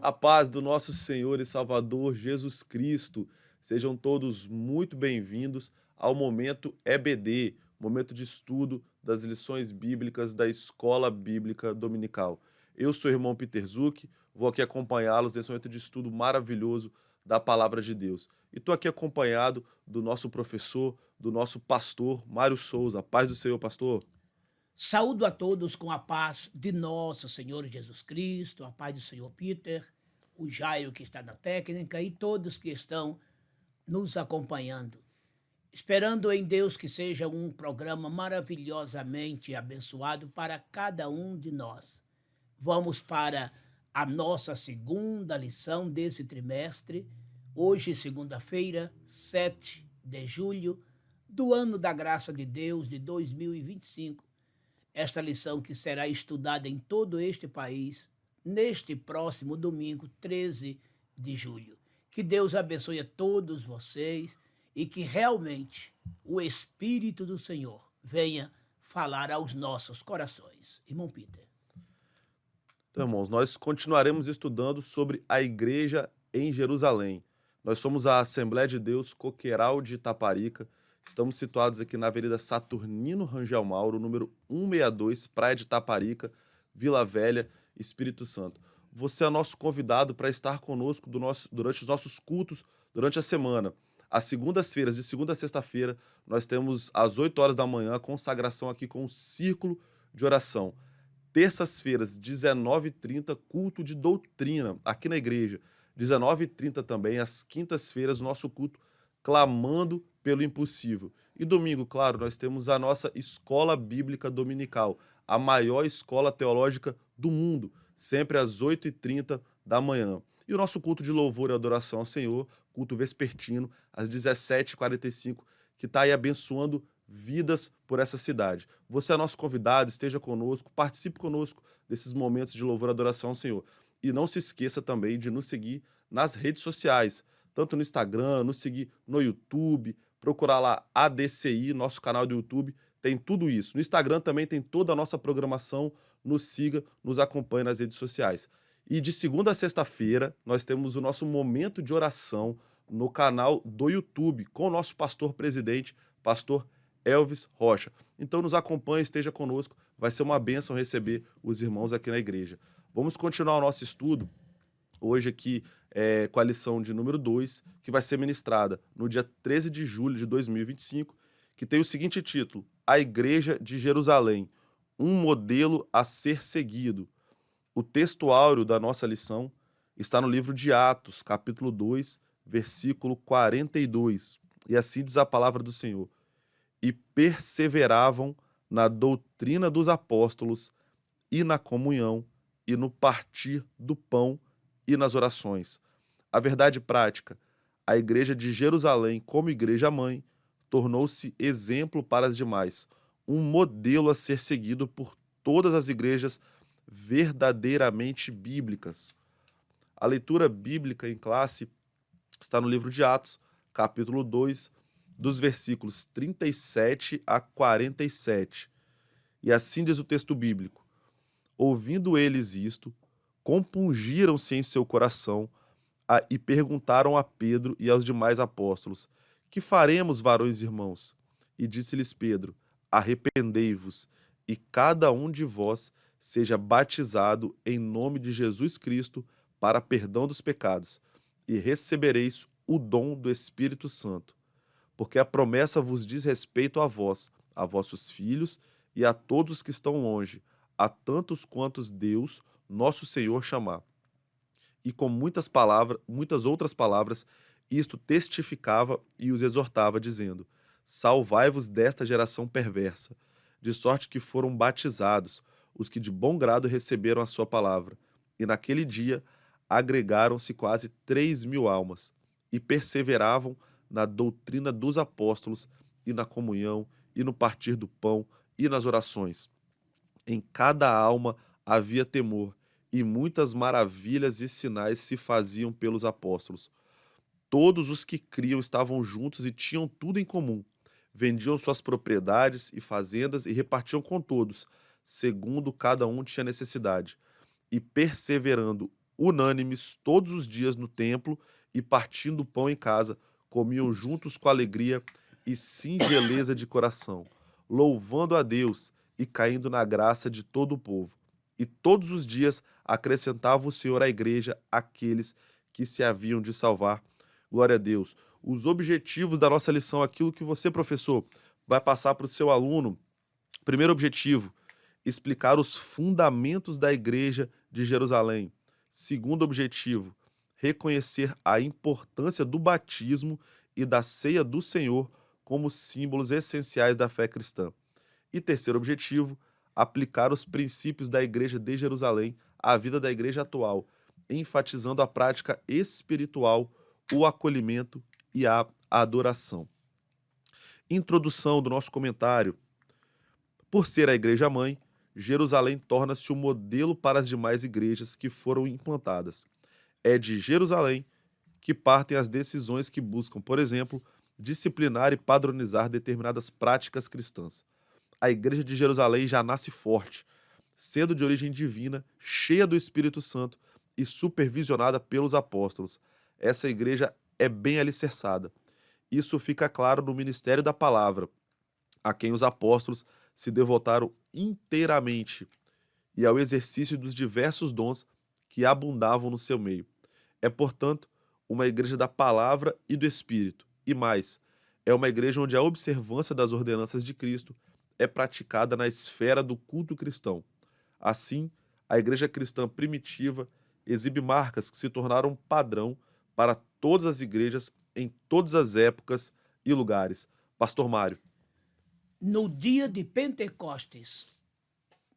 A paz do nosso Senhor e Salvador Jesus Cristo. Sejam todos muito bem-vindos ao Momento EBD, momento de estudo das lições bíblicas da Escola Bíblica Dominical. Eu sou o irmão Peter Zuc, vou aqui acompanhá-los nesse momento de estudo maravilhoso da Palavra de Deus. E estou aqui acompanhado do nosso professor, do nosso pastor, Mário Souza. Paz do Senhor, pastor. Saúdo a todos com a paz de nosso Senhor Jesus Cristo, a paz do Senhor Peter, o Jairo que está na técnica e todos que estão nos acompanhando. Esperando em Deus que seja um programa maravilhosamente abençoado para cada um de nós. Vamos para a nossa segunda lição desse trimestre, hoje, segunda-feira, 7 de julho, do ano da graça de Deus de 2025. Esta lição que será estudada em todo este país neste próximo domingo, 13 de julho. Que Deus abençoe a todos vocês e que realmente o Espírito do Senhor venha falar aos nossos corações. Irmão Peter. Então, irmãos, nós continuaremos estudando sobre a igreja em Jerusalém. Nós somos a Assembleia de Deus Coqueiral de Itaparica. Estamos situados aqui na Avenida Saturnino Rangel Mauro, número 162, Praia de Itaparica, Vila Velha, Espírito Santo. Você é nosso convidado para estar conosco durante os nossos cultos durante a semana. Às segundas-feiras, de segunda a sexta-feira, nós temos às 8 horas da manhã a consagração aqui com o Círculo de Oração. Terças-feiras, 19h30, culto de doutrina aqui na igreja. 19h30 também, às quintas-feiras, nosso culto clamando pelo impossível. E domingo, claro, nós temos a nossa Escola Bíblica Dominical, a maior escola teológica do mundo, sempre às 8h30 da manhã. E o nosso culto de louvor e adoração ao Senhor, culto vespertino, às 17h45, que está aí abençoando vidas por essa cidade. Você é nosso convidado, esteja conosco, participe conosco desses momentos de louvor e adoração ao Senhor. E não se esqueça também de nos seguir nas redes sociais, tanto no Instagram, nos seguir no YouTube, procurar lá ADCI, nosso canal do YouTube, tem tudo isso. No Instagram também tem toda a nossa programação, nos siga, nos acompanhe nas redes sociais. E de segunda a sexta-feira, nós temos o nosso momento de oração no canal do YouTube, com o nosso pastor presidente, pastor Elvis Rocha. Então nos acompanhe, esteja conosco, vai ser uma bênção receber os irmãos aqui na igreja. Vamos continuar o nosso estudo, hoje aqui com a lição de número 2, que vai ser ministrada no dia 13 de julho de 2025, que tem o seguinte título: A Igreja de Jerusalém, um modelo a ser seguido. O texto áureo da nossa lição está no livro de Atos, capítulo 2, versículo 42, e assim diz a palavra do Senhor: E perseveravam na doutrina dos apóstolos, e na comunhão, e no partir do pão, e nas orações. A verdade prática: a igreja de Jerusalém, como igreja-mãe, tornou-se exemplo para as demais, um modelo a ser seguido por todas as igrejas verdadeiramente bíblicas. A leitura bíblica em classe está no livro de Atos, capítulo 2, dos versículos 37 a 47. E assim diz o texto bíblico: Ouvindo eles isto, compungiram-se em seu coração e perguntaram a Pedro e aos demais apóstolos: Que faremos, varões irmãos? E disse-lhes Pedro: Arrependei-vos, e cada um de vós seja batizado em nome de Jesus Cristo para perdão dos pecados, e recebereis o dom do Espírito Santo. Porque a promessa vos diz respeito a vós, a vossos filhos e a todos que estão longe, a tantos quantos Deus, nosso Senhor, chamar. E com muitas outras palavras, isto testificava e os exortava, dizendo: Salvai-vos desta geração perversa, de sorte que foram batizados os que de bom grado receberam a sua palavra. E naquele dia agregaram-se quase 3.000 almas, e perseveravam na doutrina dos apóstolos, e na comunhão, e no partir do pão, e nas orações. Em cada alma havia temor, e muitas maravilhas e sinais se faziam pelos apóstolos. Todos os que criam estavam juntos e tinham tudo em comum. Vendiam suas propriedades e fazendas e repartiam com todos, segundo cada um tinha necessidade. E perseverando unânimes todos os dias no templo e partindo o pão em casa, comiam juntos com alegria e singeleza de coração, louvando a Deus e caindo na graça de todo o povo. E todos os dias acrescentava o Senhor à igreja aqueles que se haviam de salvar. Glória a Deus. Os objetivos da nossa lição, aquilo que você, professor, vai passar para o seu aluno. Primeiro objetivo, explicar os fundamentos da igreja de Jerusalém. Segundo objetivo, reconhecer a importância do batismo e da ceia do Senhor como símbolos essenciais da fé cristã. E terceiro objetivo, aplicar os princípios da igreja de Jerusalém à vida da igreja atual, enfatizando a prática espiritual, o acolhimento e a adoração. Introdução do nosso comentário. Por ser a igreja mãe, Jerusalém torna-se o modelo para as demais igrejas que foram implantadas. É de Jerusalém que partem as decisões que buscam, por exemplo, disciplinar e padronizar determinadas práticas cristãs. A igreja de Jerusalém já nasce forte, sendo de origem divina, cheia do Espírito Santo e supervisionada pelos apóstolos. Essa igreja é bem alicerçada. Isso fica claro no ministério da palavra, a quem os apóstolos se devotaram inteiramente, e ao exercício dos diversos dons que abundavam no seu meio. É, portanto, uma igreja da palavra e do Espírito. E mais, é uma igreja onde a observância das ordenanças de Cristo é praticada na esfera do culto cristão. Assim, a igreja cristã primitiva exibe marcas que se tornaram padrão para todas as igrejas em todas as épocas e lugares. Pastor Mário. No dia de Pentecostes,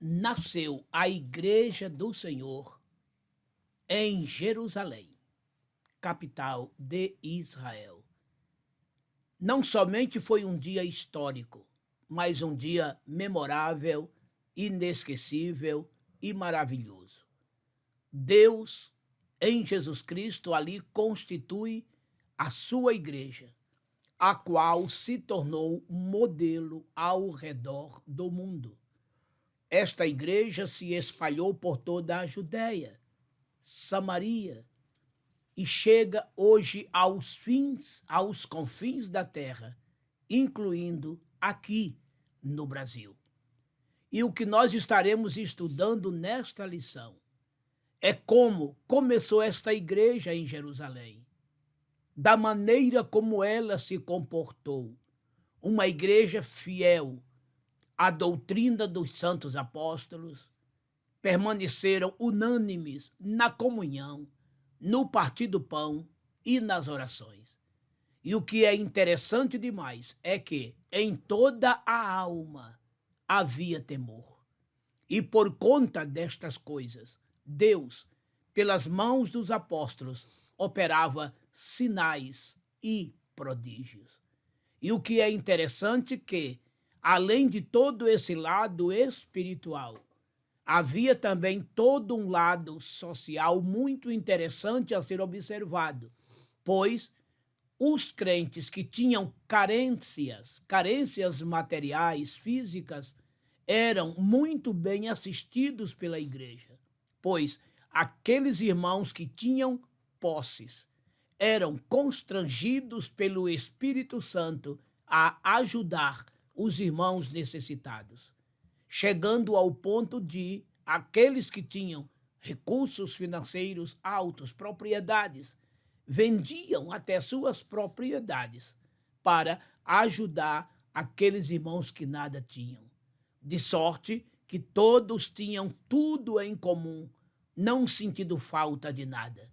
nasceu a Igreja do Senhor em Jerusalém, capital de Israel. Não somente foi um dia histórico, mas um dia memorável, inesquecível e maravilhoso. Deus, em Jesus Cristo, ali constitui a sua igreja, a qual se tornou modelo ao redor do mundo. Esta igreja se espalhou por toda a Judéia, Samaria, e chega hoje aos confins da terra, incluindo aqui no Brasil. E o que nós estaremos estudando nesta lição é como começou esta igreja em Jerusalém, da maneira como ela se comportou, uma igreja fiel à doutrina dos santos apóstolos, permaneceram unânimes na comunhão, no partir do pão e nas orações. E o que é interessante demais é que em toda a alma havia temor. E por conta destas coisas, Deus, pelas mãos dos apóstolos, operava sinais e prodígios. E o que é interessante é que, além de todo esse lado espiritual, havia também todo um lado social muito interessante a ser observado, pois os crentes que tinham carências materiais, físicas, eram muito bem assistidos pela igreja, pois aqueles irmãos que tinham posses eram constrangidos pelo Espírito Santo a ajudar os irmãos necessitados, chegando ao ponto de aqueles que tinham recursos financeiros altos, propriedades, vendiam até suas propriedades para ajudar aqueles irmãos que nada tinham. De sorte que todos tinham tudo em comum, não sentindo falta de nada.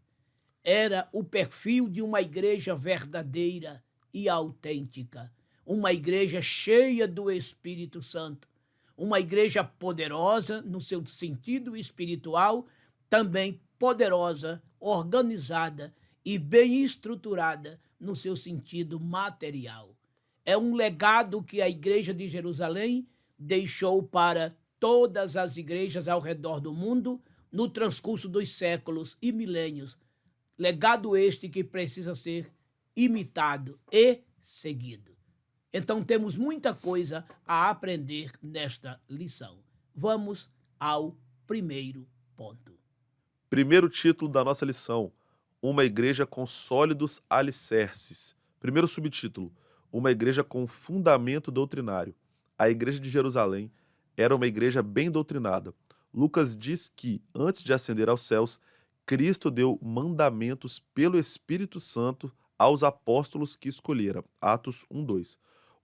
Era o perfil de uma igreja verdadeira e autêntica, uma igreja cheia do Espírito Santo, uma igreja poderosa no seu sentido espiritual, também poderosa, organizada e bem estruturada no seu sentido material. É um legado que a igreja de Jerusalém deixou para todas as igrejas ao redor do mundo no transcurso dos séculos e milênios. Legado este que precisa ser imitado e seguido. Então temos muita coisa a aprender nesta lição. Vamos ao primeiro ponto. Primeiro título da nossa lição: uma igreja com sólidos alicerces. Primeiro subtítulo: uma igreja com fundamento doutrinário. A igreja de Jerusalém era uma igreja bem doutrinada. Lucas diz que, antes de ascender aos céus, Cristo deu mandamentos pelo Espírito Santo aos apóstolos que escolhera. Atos 1:2.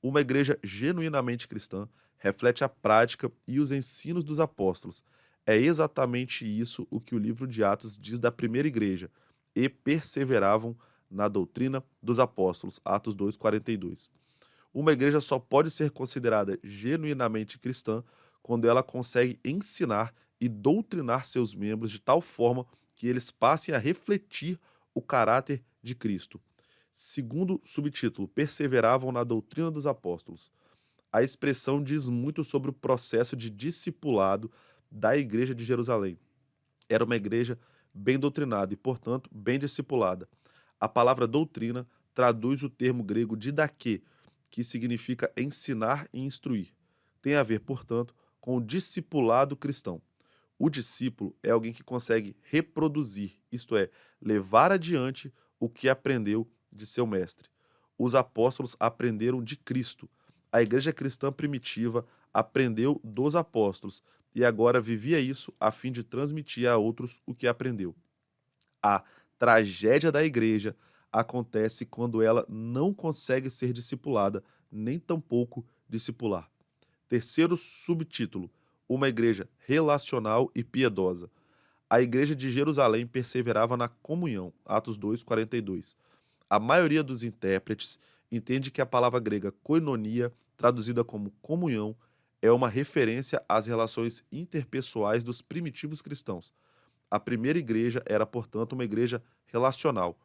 Uma igreja genuinamente cristã reflete a prática e os ensinos dos apóstolos. É exatamente isso o que o livro de Atos diz da primeira igreja. E perseveravam na doutrina dos apóstolos. Atos 2:42. Uma igreja só pode ser considerada genuinamente cristã quando ela consegue ensinar e doutrinar seus membros de tal forma que eles passem a refletir o caráter de Cristo. Segundo subtítulo: perseveravam na doutrina dos apóstolos. A expressão diz muito sobre o processo de discipulado da igreja de Jerusalém. Era uma igreja bem doutrinada e, portanto, bem discipulada. A palavra doutrina traduz o termo grego didaquê, que significa ensinar e instruir. Tem a ver, portanto, com o discipulado cristão. O discípulo é alguém que consegue reproduzir, isto é, levar adiante o que aprendeu de seu mestre. Os apóstolos aprenderam de Cristo. A igreja cristã primitiva aprendeu dos apóstolos e agora vivia isso a fim de transmitir a outros o que aprendeu. A tragédia da igreja acontece quando ela não consegue ser discipulada, nem tampouco discipular. Terceiro subtítulo: uma igreja relacional e piedosa. A igreja de Jerusalém perseverava na comunhão. Atos 2:42. A maioria dos intérpretes entende que a palavra grega koinonia, traduzida como comunhão, é uma referência às relações interpessoais dos primitivos cristãos. A primeira igreja era, portanto, uma igreja relacional.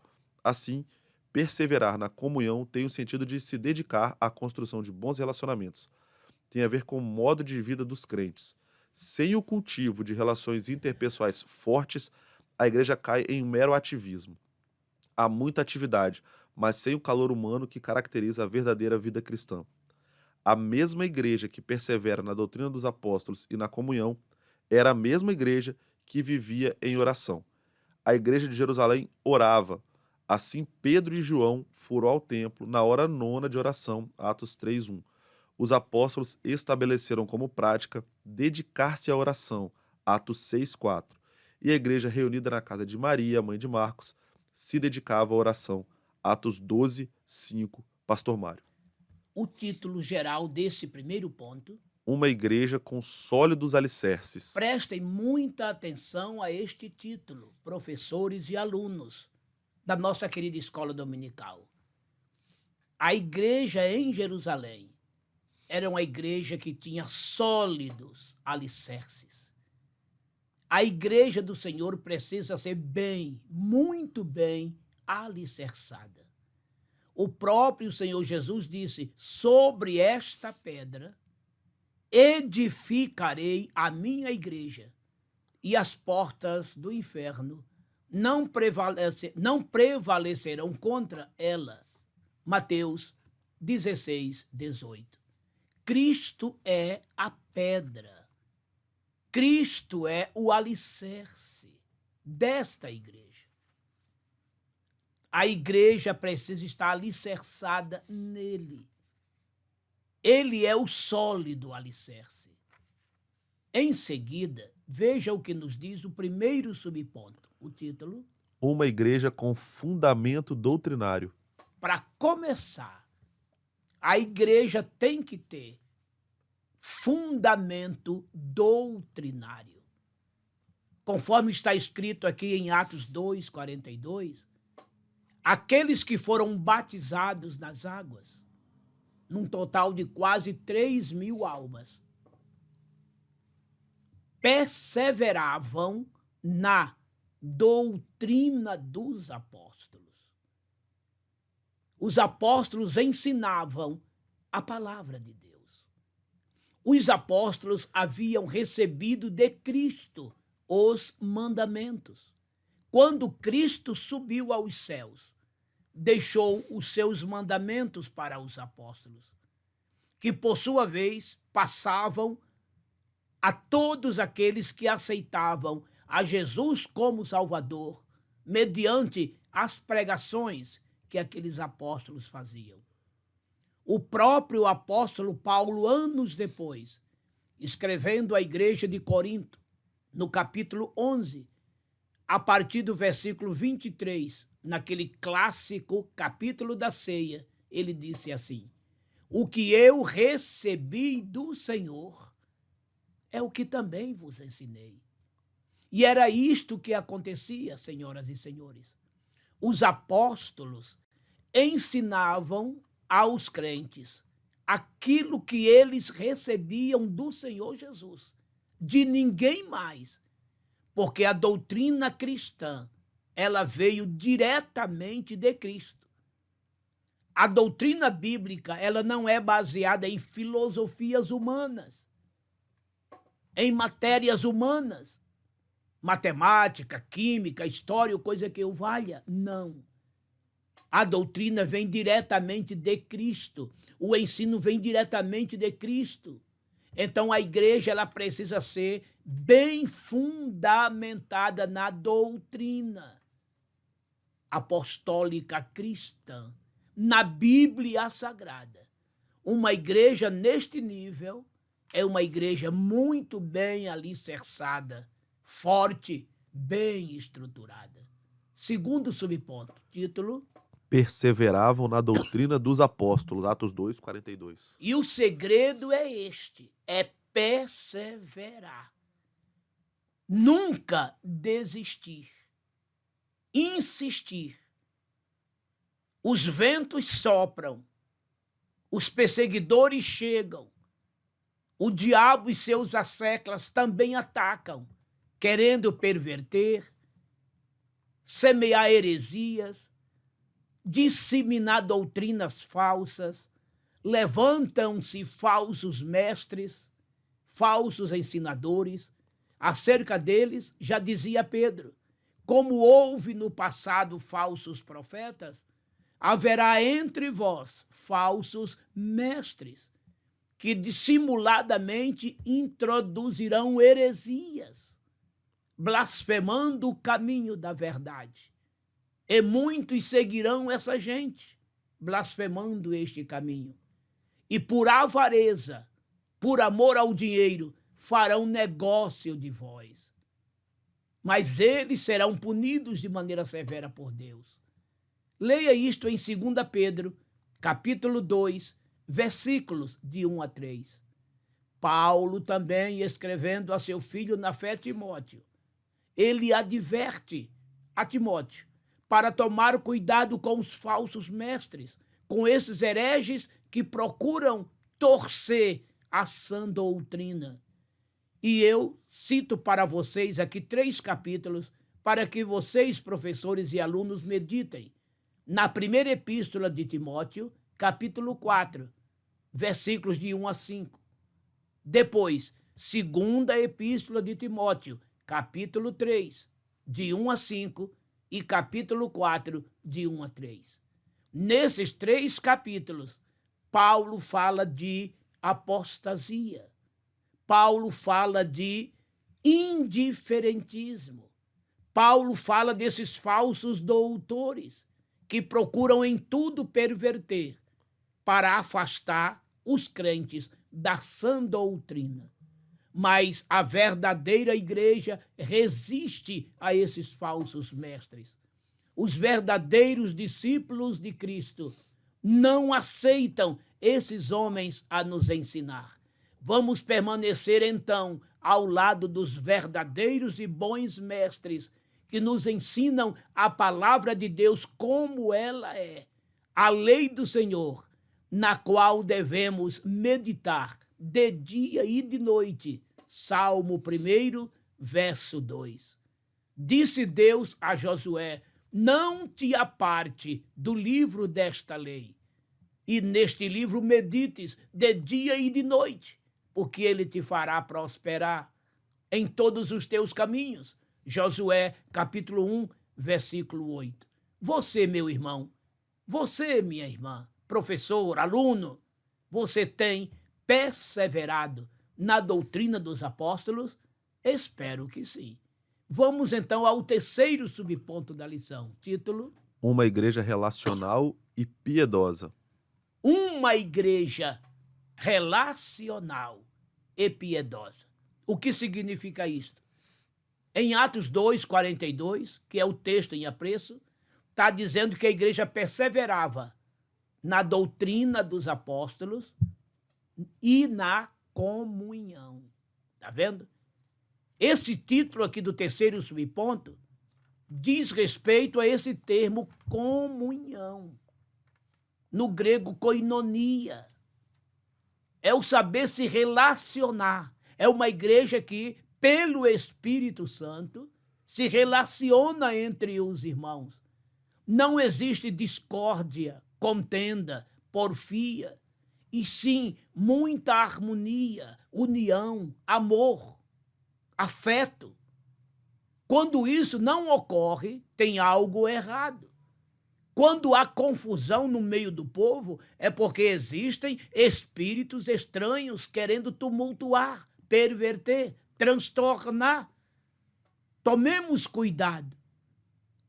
Assim, perseverar na comunhão tem o sentido de se dedicar à construção de bons relacionamentos. Tem a ver com o modo de vida dos crentes. Sem o cultivo de relações interpessoais fortes, a igreja cai em um mero ativismo. Há muita atividade, mas sem o calor humano que caracteriza a verdadeira vida cristã. A mesma igreja que persevera na doutrina dos apóstolos e na comunhão era a mesma igreja que vivia em oração. A igreja de Jerusalém orava. Assim, Pedro e João foram ao templo na hora nona de oração, Atos 3:1. Os apóstolos estabeleceram como prática dedicar-se à oração, Atos 6:4. E a igreja reunida na casa de Maria, mãe de Marcos, se dedicava à oração, Atos 12:5. Pastor Mário. O título geral desse primeiro ponto, Uma igreja com sólidos alicerces. prestem muita atenção a este título, professores e alunos da nossa querida escola dominical. A igreja em Jerusalém era uma igreja que tinha sólidos alicerces. A igreja do Senhor precisa ser bem, muito bem alicerçada. O próprio Senhor Jesus disse: sobre esta pedra edificarei a minha igreja, e as portas do inferno não prevalecerão contra ela. Mateus 16:18. Cristo é a pedra. Cristo é o alicerce desta igreja. A igreja precisa estar alicerçada nele. Ele é o sólido alicerce. Em seguida, veja o que nos diz o primeiro subponto, o título. Uma igreja com fundamento doutrinário. Para começar, a igreja tem que ter fundamento doutrinário. Conforme está escrito aqui em Atos 2:42, aqueles que foram batizados nas águas, num total de quase 3.000 almas, perseveravam na doutrina dos apóstolos. Os apóstolos ensinavam a palavra de Deus. Os apóstolos haviam recebido de Cristo os mandamentos. Quando Cristo subiu aos céus, deixou os seus mandamentos para os apóstolos, que por sua vez passavam a todos aqueles que aceitavam a Jesus como Salvador, mediante as pregações que aqueles apóstolos faziam. O próprio apóstolo Paulo, anos depois, escrevendo à igreja de Corinto, no capítulo 11, a partir do versículo 23, naquele clássico capítulo da ceia, ele disse assim: o que eu recebi do Senhor é o que também vos ensinei. E era isto que acontecia, senhoras e senhores. Os apóstolos ensinavam aos crentes aquilo que eles recebiam do Senhor Jesus, de ninguém mais, porque a doutrina cristã, ela veio diretamente de Cristo. A doutrina bíblica, ela não é baseada em filosofias humanas, em matérias humanas, matemática, química, história, coisa que o valha. Não. A doutrina vem diretamente de Cristo. O ensino vem diretamente de Cristo. Então a igreja ela precisa ser bem fundamentada na doutrina apostólica cristã, na Bíblia Sagrada. Uma igreja neste nível é uma igreja muito bem alicerçada, forte, bem estruturada. Segundo subponto, título: perseveravam na doutrina dos apóstolos, Atos 2, 42. E o segredo é este, é perseverar. Nunca desistir. Insistir. Os ventos sopram, os perseguidores chegam, o diabo e seus asseclas também atacam, querendo perverter, semear heresias, disseminar doutrinas falsas, levantam-se falsos mestres, falsos ensinadores. Acerca deles, já dizia Pedro, como houve no passado falsos profetas, haverá entre vós falsos mestres, que dissimuladamente introduzirão heresias, blasfemando o caminho da verdade. E muitos seguirão essa gente, blasfemando este caminho. E por avareza, por amor ao dinheiro, farão negócio de vós. Mas eles serão punidos de maneira severa por Deus. Leia isto em 2 Pedro, capítulo 2, versículos de 1 a 3. Paulo também, escrevendo a seu filho na fé, Timóteo, ele adverte a Timóteo para tomar cuidado com os falsos mestres, com esses hereges que procuram torcer a sã doutrina. E eu cito para vocês aqui 3 capítulos para que vocês, professores e alunos, meditem. Na primeira epístola de Timóteo, capítulo 4, versículos de 1 a 5. Depois, segunda epístola de Timóteo, capítulo 3, de 1 a 5, e capítulo 4, de 1 a 3. Nesses 3 capítulos, Paulo fala de apostasia. Paulo fala de indiferentismo. Paulo fala desses falsos doutores que procuram em tudo perverter para afastar os crentes da sã doutrina. Mas a verdadeira igreja resiste a esses falsos mestres. Os verdadeiros discípulos de Cristo não aceitam esses homens a nos ensinar. Vamos permanecer, então, ao lado dos verdadeiros e bons mestres que nos ensinam a palavra de Deus como ela é, a lei do Senhor, na qual devemos meditar de dia e de noite. Salmo 1, verso 2. Disse Deus a Josué: não te aparte do livro desta lei, e neste livro medites de dia e de noite, porque ele te fará prosperar em todos os teus caminhos. Josué, capítulo 1, versículo 8. Você, meu irmão, você, minha irmã, professor, aluno, você tem perseverado na doutrina dos apóstolos? Espero que sim. Vamos então ao terceiro subponto da lição. Título: Uma igreja relacional e piedosa. Uma igreja relacional e piedosa. O que significa isto? Em Atos 2:42, que é o texto em apreço, está dizendo que a igreja perseverava na doutrina dos apóstolos e na comunhão. Está vendo? Esse título aqui do terceiro subponto diz respeito a esse termo comunhão. No grego, koinonia. É o saber se relacionar. É uma igreja que, pelo Espírito Santo, se relaciona entre os irmãos. Não existe discórdia, contenda, porfia, e sim muita harmonia, união, amor, afeto. Quando isso não ocorre, tem algo errado. Quando há confusão no meio do povo, é porque existem espíritos estranhos querendo tumultuar, perverter, transtornar. Tomemos cuidado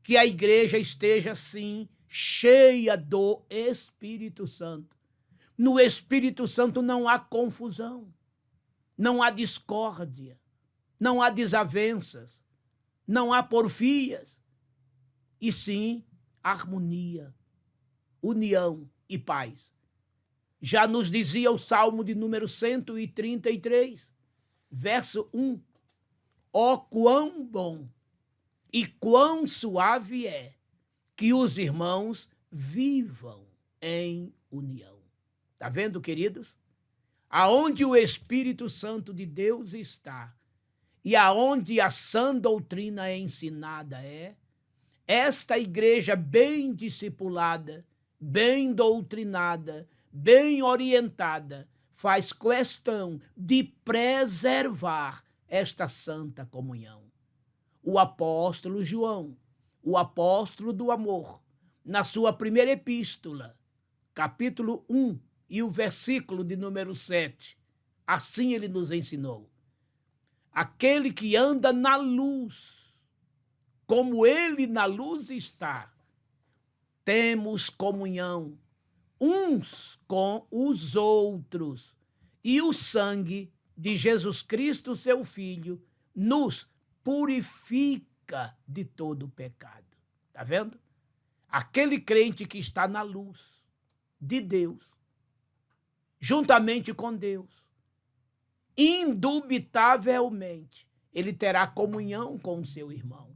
que a igreja esteja, sim, cheia do Espírito Santo. No Espírito Santo não há confusão, não há discórdia, não há desavenças, não há porfias, e sim harmonia, união e paz. Já nos dizia o Salmo de número 133, verso 1. Ó, quão bom e quão suave é que os irmãos vivam em união. Está vendo, queridos? Aonde o Espírito Santo de Deus está e aonde a sã doutrina é ensinada esta igreja bem discipulada, bem doutrinada, bem orientada, faz questão de preservar esta santa comunhão. O apóstolo João, o apóstolo do amor, na sua primeira epístola, capítulo 1 e o versículo de número 7, assim ele nos ensinou: aquele que anda na luz, como ele na luz está, temos comunhão uns com os outros, e o sangue de Jesus Cristo, seu Filho, nos purifica de todo o pecado. Está vendo? Aquele crente que está na luz de Deus, juntamente com Deus, indubitavelmente, ele terá comunhão com o seu irmão.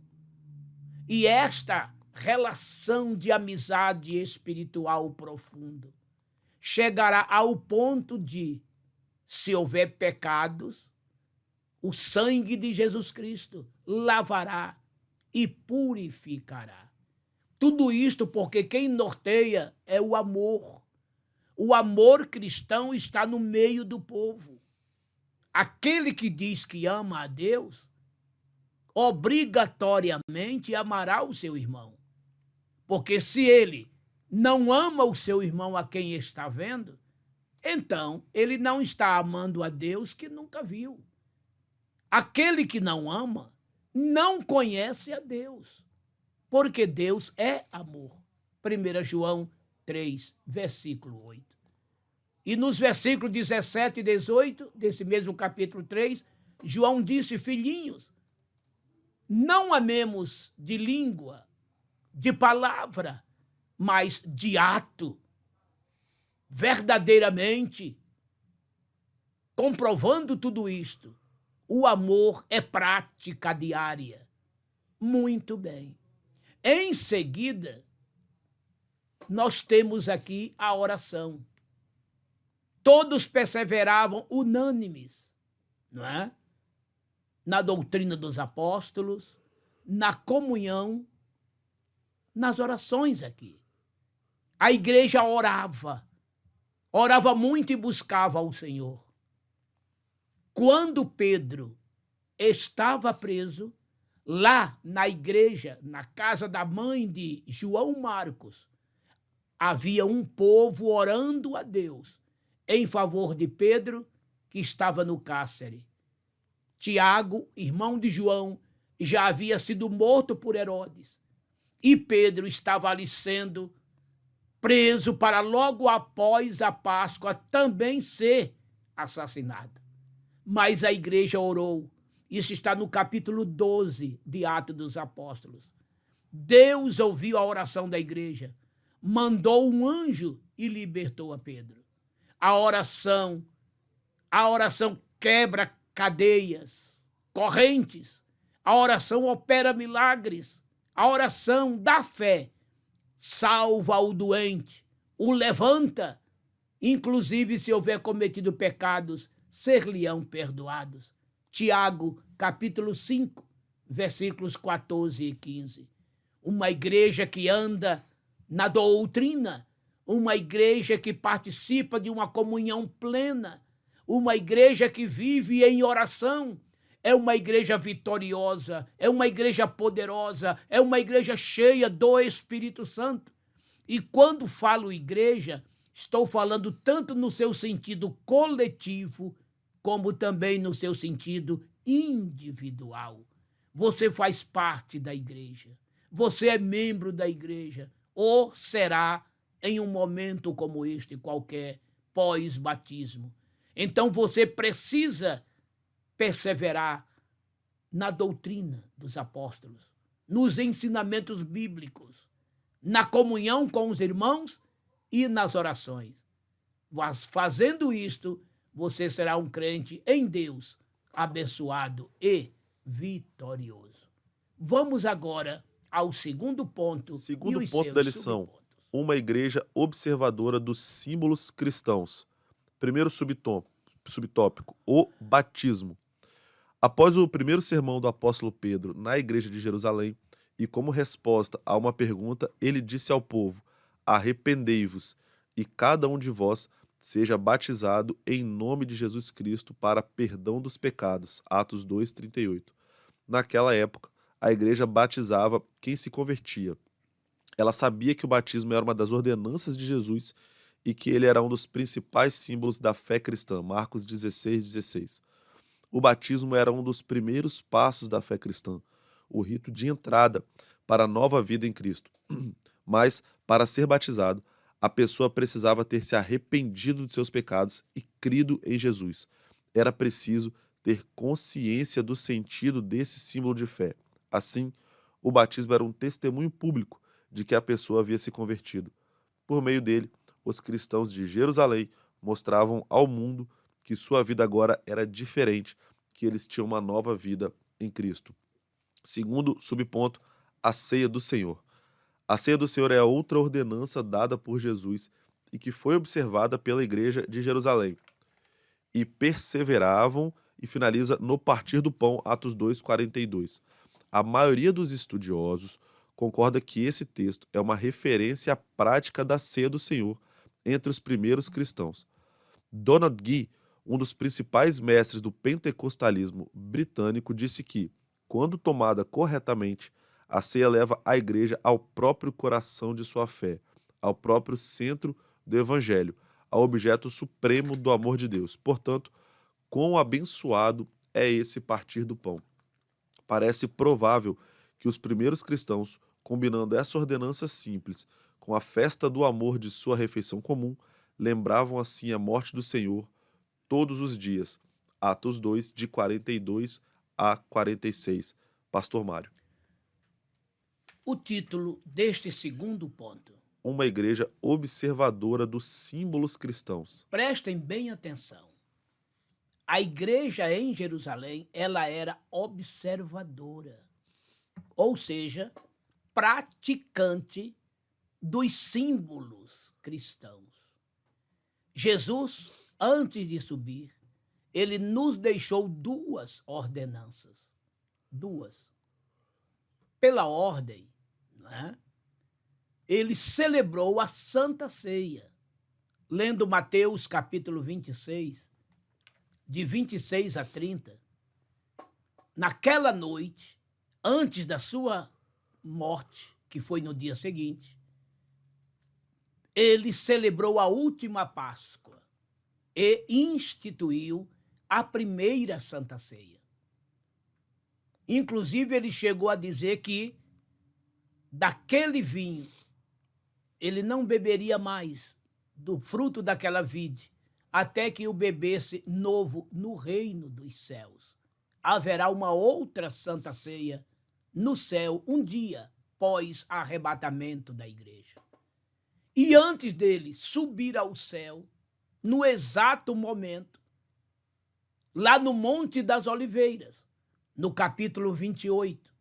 E esta relação de amizade espiritual profundo chegará ao ponto de, se houver pecados, o sangue de Jesus Cristo lavará e purificará. Tudo isto porque quem norteia é o amor. O amor cristão está no meio do povo. Aquele que diz que ama a Deus, obrigatoriamente amará o seu irmão. Porque se ele não ama o seu irmão a quem está vendo, então ele não está amando a Deus que nunca viu. Aquele que não ama não conhece a Deus, porque Deus é amor. 1 João 3, versículo 8. E nos versículos 17 e 18, desse mesmo capítulo 3, João disse: filhinhos, não amemos de língua, de palavra, mas de ato. Verdadeiramente, comprovando tudo isto, o amor é prática diária. Muito bem. Em seguida, nós temos aqui a oração. Todos perseveravam unânimes, não é? Na doutrina dos apóstolos, na comunhão, nas orações aqui. A igreja orava muito e buscava ao Senhor. Quando Pedro estava preso, lá na igreja, na casa da mãe de João Marcos, havia um povo orando a Deus em favor de Pedro, que estava no cárcere. Tiago, irmão de João, já havia sido morto por Herodes. E Pedro estava ali sendo preso para logo após a Páscoa também ser assassinado. Mas a igreja orou. Isso está no capítulo 12 de Atos dos Apóstolos. Deus ouviu a oração da igreja, mandou um anjo e libertou a Pedro. A oração quebra cadeias, correntes. A oração opera milagres. A oração da fé salva o doente, o levanta. Inclusive, se houver cometido pecados, ser-lhe-ão perdoados. Tiago, capítulo 5, versículos 14 e 15. Uma igreja que anda na doutrina, uma igreja que participa de uma comunhão plena, uma igreja que vive em oração, é uma igreja vitoriosa, é uma igreja poderosa, é uma igreja cheia do Espírito Santo. E quando falo igreja, estou falando tanto no seu sentido coletivo, como também no seu sentido individual. Você faz parte da igreja, você é membro da igreja, ou será em um momento como este qualquer, pós-batismo. Então você precisa perseverar na doutrina dos apóstolos, nos ensinamentos bíblicos, na comunhão com os irmãos e nas orações. Mas fazendo isto, você será um crente em Deus, abençoado e vitorioso. Vamos agora ao segundo ponto. Segundo ponto da lição: uma igreja observadora dos símbolos cristãos. Primeiro subtópico, o batismo. Após o primeiro sermão do apóstolo Pedro na igreja de Jerusalém, e como resposta a uma pergunta, ele disse ao povo: arrependei-vos, e cada um de vós seja batizado em nome de Jesus Cristo para perdão dos pecados. Atos 2:38. Naquela época, a igreja batizava quem se convertia. Ela sabia que o batismo era uma das ordenanças de Jesus e que ele era um dos principais símbolos da fé cristã. Marcos 16:16. O batismo era um dos primeiros passos da fé cristã, o rito de entrada para a nova vida em Cristo. Mas, para ser batizado, a pessoa precisava ter se arrependido de seus pecados e crido em Jesus. Era preciso ter consciência do sentido desse símbolo de fé. Assim, o batismo era um testemunho público de que a pessoa havia se convertido. Por meio dele, os cristãos de Jerusalém mostravam ao mundo que sua vida agora era diferente, que eles tinham uma nova vida em Cristo. Segundo subponto, a ceia do Senhor. A ceia do Senhor é a outra ordenança dada por Jesus e que foi observada pela igreja de Jerusalém. E perseveravam, e finaliza no partir do pão, Atos 2:42. A maioria dos estudiosos concorda que esse texto é uma referência à prática da ceia do Senhor entre os primeiros cristãos. Donald Gee, um dos principais mestres do pentecostalismo britânico, disse que, quando tomada corretamente, a ceia leva a igreja ao próprio coração de sua fé, ao próprio centro do evangelho, ao objeto supremo do amor de Deus. Portanto, quão abençoado é esse partir do pão. Parece provável que os primeiros cristãos, combinando essa ordenança simples com a festa do amor de sua refeição comum, lembravam assim a morte do Senhor todos os dias. Atos 2, de 42 a 46. Pastor Mário. O título deste segundo ponto. Uma igreja observadora dos símbolos cristãos. Prestem bem atenção. A igreja em Jerusalém, ela era observadora, ou seja, praticante dos símbolos cristãos. Jesus, antes de subir, ele nos deixou duas ordenanças. Duas. Pela ordem, não é? Ele celebrou a Santa Ceia. Lendo Mateus capítulo 26, de 26 a 30, naquela noite, antes da sua morte, que foi no dia seguinte, ele celebrou a última Páscoa e instituiu a primeira Santa Ceia. Inclusive, ele chegou a dizer que daquele vinho ele não beberia mais do fruto daquela vide, até que o bebesse novo no reino dos céus. Haverá uma outra santa ceia no céu um dia pós arrebatamento da igreja. E antes dele subir ao céu, no exato momento, lá no Monte das Oliveiras, no capítulo 28,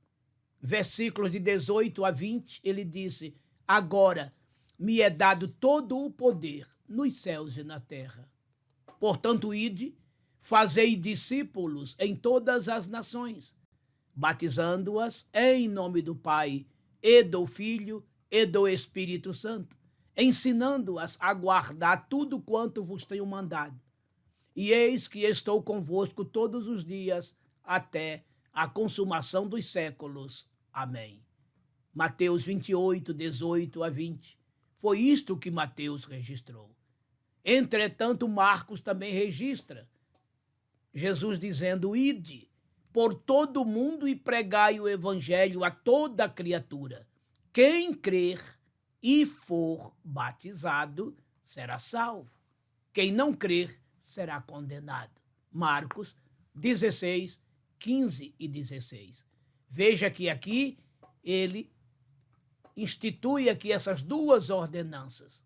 versículos de 18 a 20, ele disse: agora me é dado todo o poder nos céus e na terra. Portanto, ide, fazei discípulos em todas as nações, batizando-as em nome do Pai, e do Filho, e do Espírito Santo, ensinando-as a guardar tudo quanto vos tenho mandado. E eis que estou convosco todos os dias, até a consumação dos séculos. Amém. Mateus 28, 18 a 20. Foi isto que Mateus registrou. Entretanto, Marcos também registra Jesus dizendo: ide por todo o mundo e pregai o evangelho a toda criatura. Quem crer e for batizado será salvo. Quem não crer será condenado. Marcos 16, 15 e 16. Veja que aqui ele institui aqui essas duas ordenanças.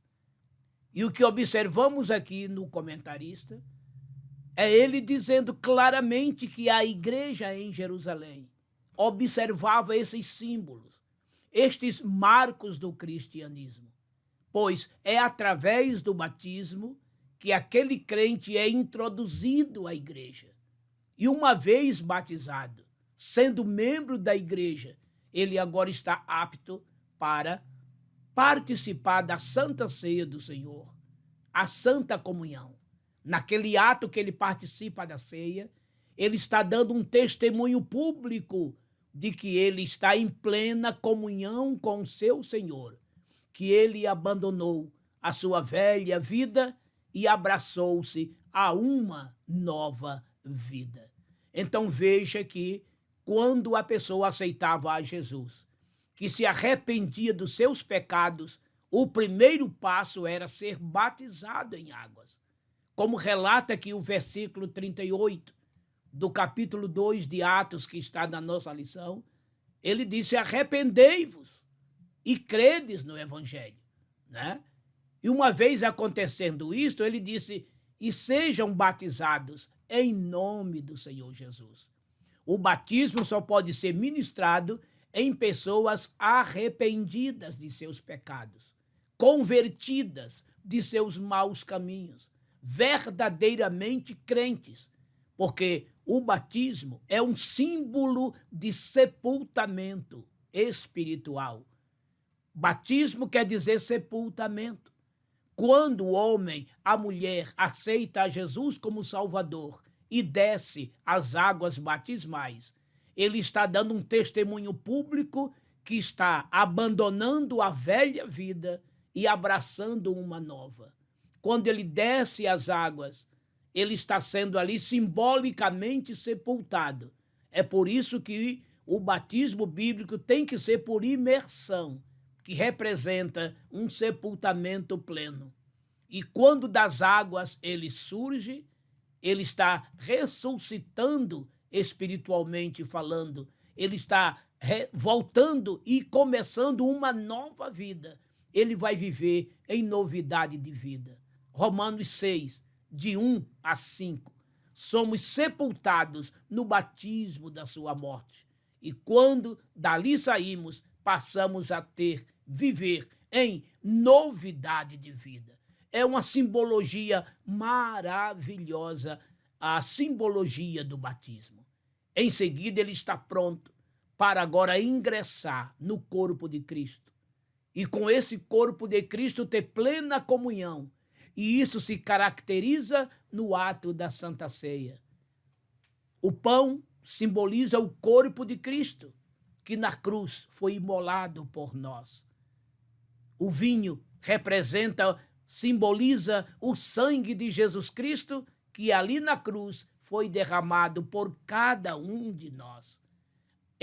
E o que observamos aqui no comentarista é ele dizendo claramente que a igreja em Jerusalém observava esses símbolos, estes marcos do cristianismo, pois é através do batismo que aquele crente é introduzido à igreja. E uma vez batizado, sendo membro da igreja, ele agora está apto para participar da Santa Ceia do Senhor, a Santa Comunhão. Naquele ato que ele participa da ceia, ele está dando um testemunho público de que ele está em plena comunhão com o seu Senhor, que ele abandonou a sua velha vida e abraçou-se a uma nova vida. Então veja que quando a pessoa aceitava a Jesus, que se arrependia dos seus pecados, o primeiro passo era ser batizado em águas. Como relata aqui o versículo 38 do capítulo 2 de Atos, que está na nossa lição, ele disse: arrependei-vos e credes no evangelho, né? E uma vez acontecendo isto, ele disse: e sejam batizados em nome do Senhor Jesus. O batismo só pode ser ministrado em pessoas arrependidas de seus pecados, convertidas de seus maus caminhos, verdadeiramente crentes, porque o batismo é um símbolo de sepultamento espiritual. Batismo quer dizer sepultamento. Quando o homem, a mulher, aceita a Jesus como Salvador e desce as águas batismais, ele está dando um testemunho público que está abandonando a velha vida e abraçando uma nova. Quando ele desce as águas, ele está sendo ali simbolicamente sepultado. É por isso que o batismo bíblico tem que ser por imersão, que representa um sepultamento pleno. E quando das águas ele surge, ele está ressuscitando espiritualmente falando, ele está voltando e começando uma nova vida. Ele vai viver em novidade de vida. Romanos 6, de 1 a 5. Somos sepultados no batismo da sua morte. E quando dali saímos, passamos a viver em novidade de vida. É uma simbologia maravilhosa, a simbologia do batismo. Em seguida, ele está pronto para agora ingressar no corpo de Cristo. E com esse corpo de Cristo ter plena comunhão. E isso se caracteriza no ato da Santa Ceia. O pão simboliza o corpo de Cristo, que na cruz foi imolado por nós. O vinho simboliza o sangue de Jesus Cristo, que ali na cruz foi derramado por cada um de nós.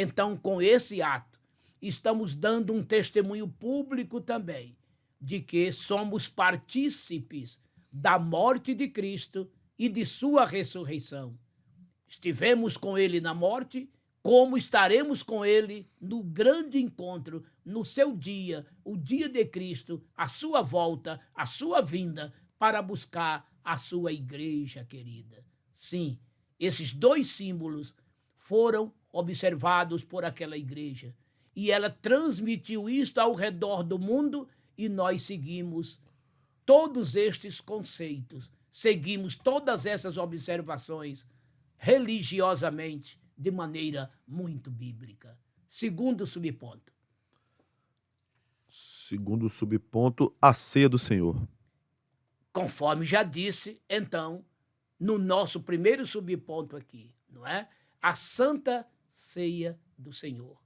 Então, com esse ato, estamos dando um testemunho público também de que somos partícipes da morte de Cristo e de sua ressurreição. Estivemos com ele na morte, como estaremos com ele no grande encontro, no seu dia, o dia de Cristo, a sua volta, a sua vinda, para buscar a sua igreja querida. Sim, esses dois símbolos foram observados por aquela igreja e ela transmitiu isto ao redor do mundo e nós seguimos todos estes conceitos, seguimos todas essas observações religiosamente de maneira muito bíblica. Segundo subponto. Segundo subponto, a ceia do Senhor. Conforme já disse, então, no nosso primeiro subponto aqui, não é? A Santa Ceia do Senhor,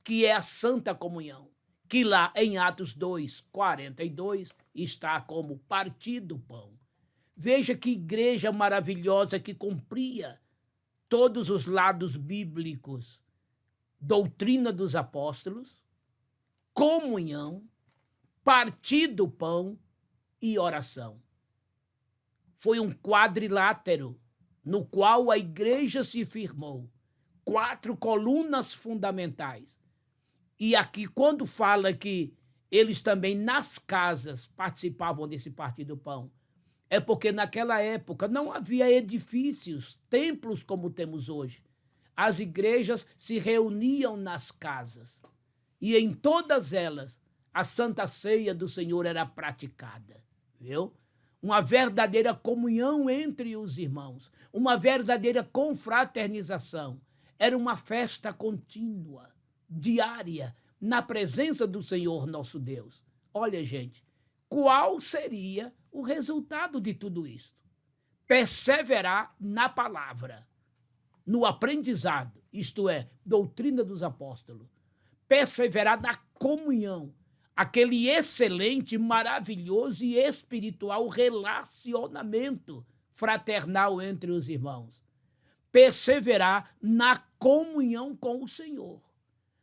que é a Santa Comunhão, que lá em Atos 2:42 está como partir do pão. Veja que igreja maravilhosa que cumpria todos os lados bíblicos, doutrina dos apóstolos, comunhão, partir do pão e oração. Foi um quadrilátero no qual a igreja se firmou, 4 colunas fundamentais. E aqui, quando fala que eles também nas casas participavam desse partir do pão, é porque naquela época não havia edifícios, templos como temos hoje. As igrejas se reuniam nas casas e em todas elas a Santa Ceia do Senhor era praticada, viu? Uma verdadeira comunhão entre os irmãos, uma verdadeira confraternização. Era uma festa contínua, diária, na presença do Senhor nosso Deus. Olha, gente, qual seria o resultado de tudo isso? Perseverar na palavra, no aprendizado, isto é, doutrina dos apóstolos. Perseverar na comunhão, aquele excelente, maravilhoso e espiritual relacionamento fraternal entre os irmãos. Perseverar na comunhão com o Senhor.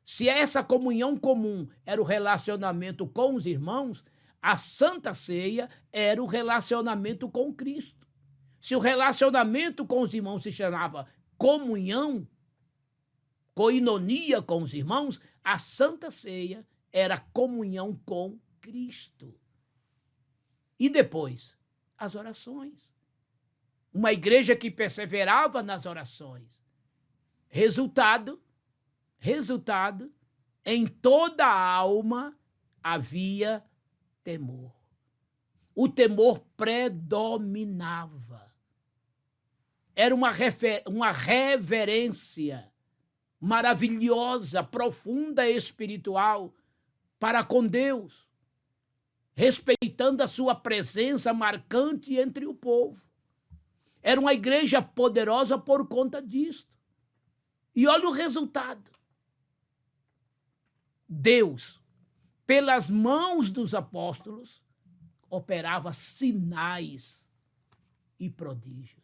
Se essa comunhão comum era o relacionamento com os irmãos, a Santa Ceia era o relacionamento com Cristo. Se o relacionamento com os irmãos se chamava comunhão, coinonia com os irmãos, a Santa Ceia era comunhão com Cristo. E depois, as orações. Uma igreja que perseverava nas orações. Resultado, em toda a alma havia temor. O temor predominava. Era uma reverência maravilhosa, profunda e espiritual para com Deus, respeitando a sua presença marcante entre o povo. Era uma igreja poderosa por conta disto. E olha o resultado. Deus, pelas mãos dos apóstolos, operava sinais e prodígios.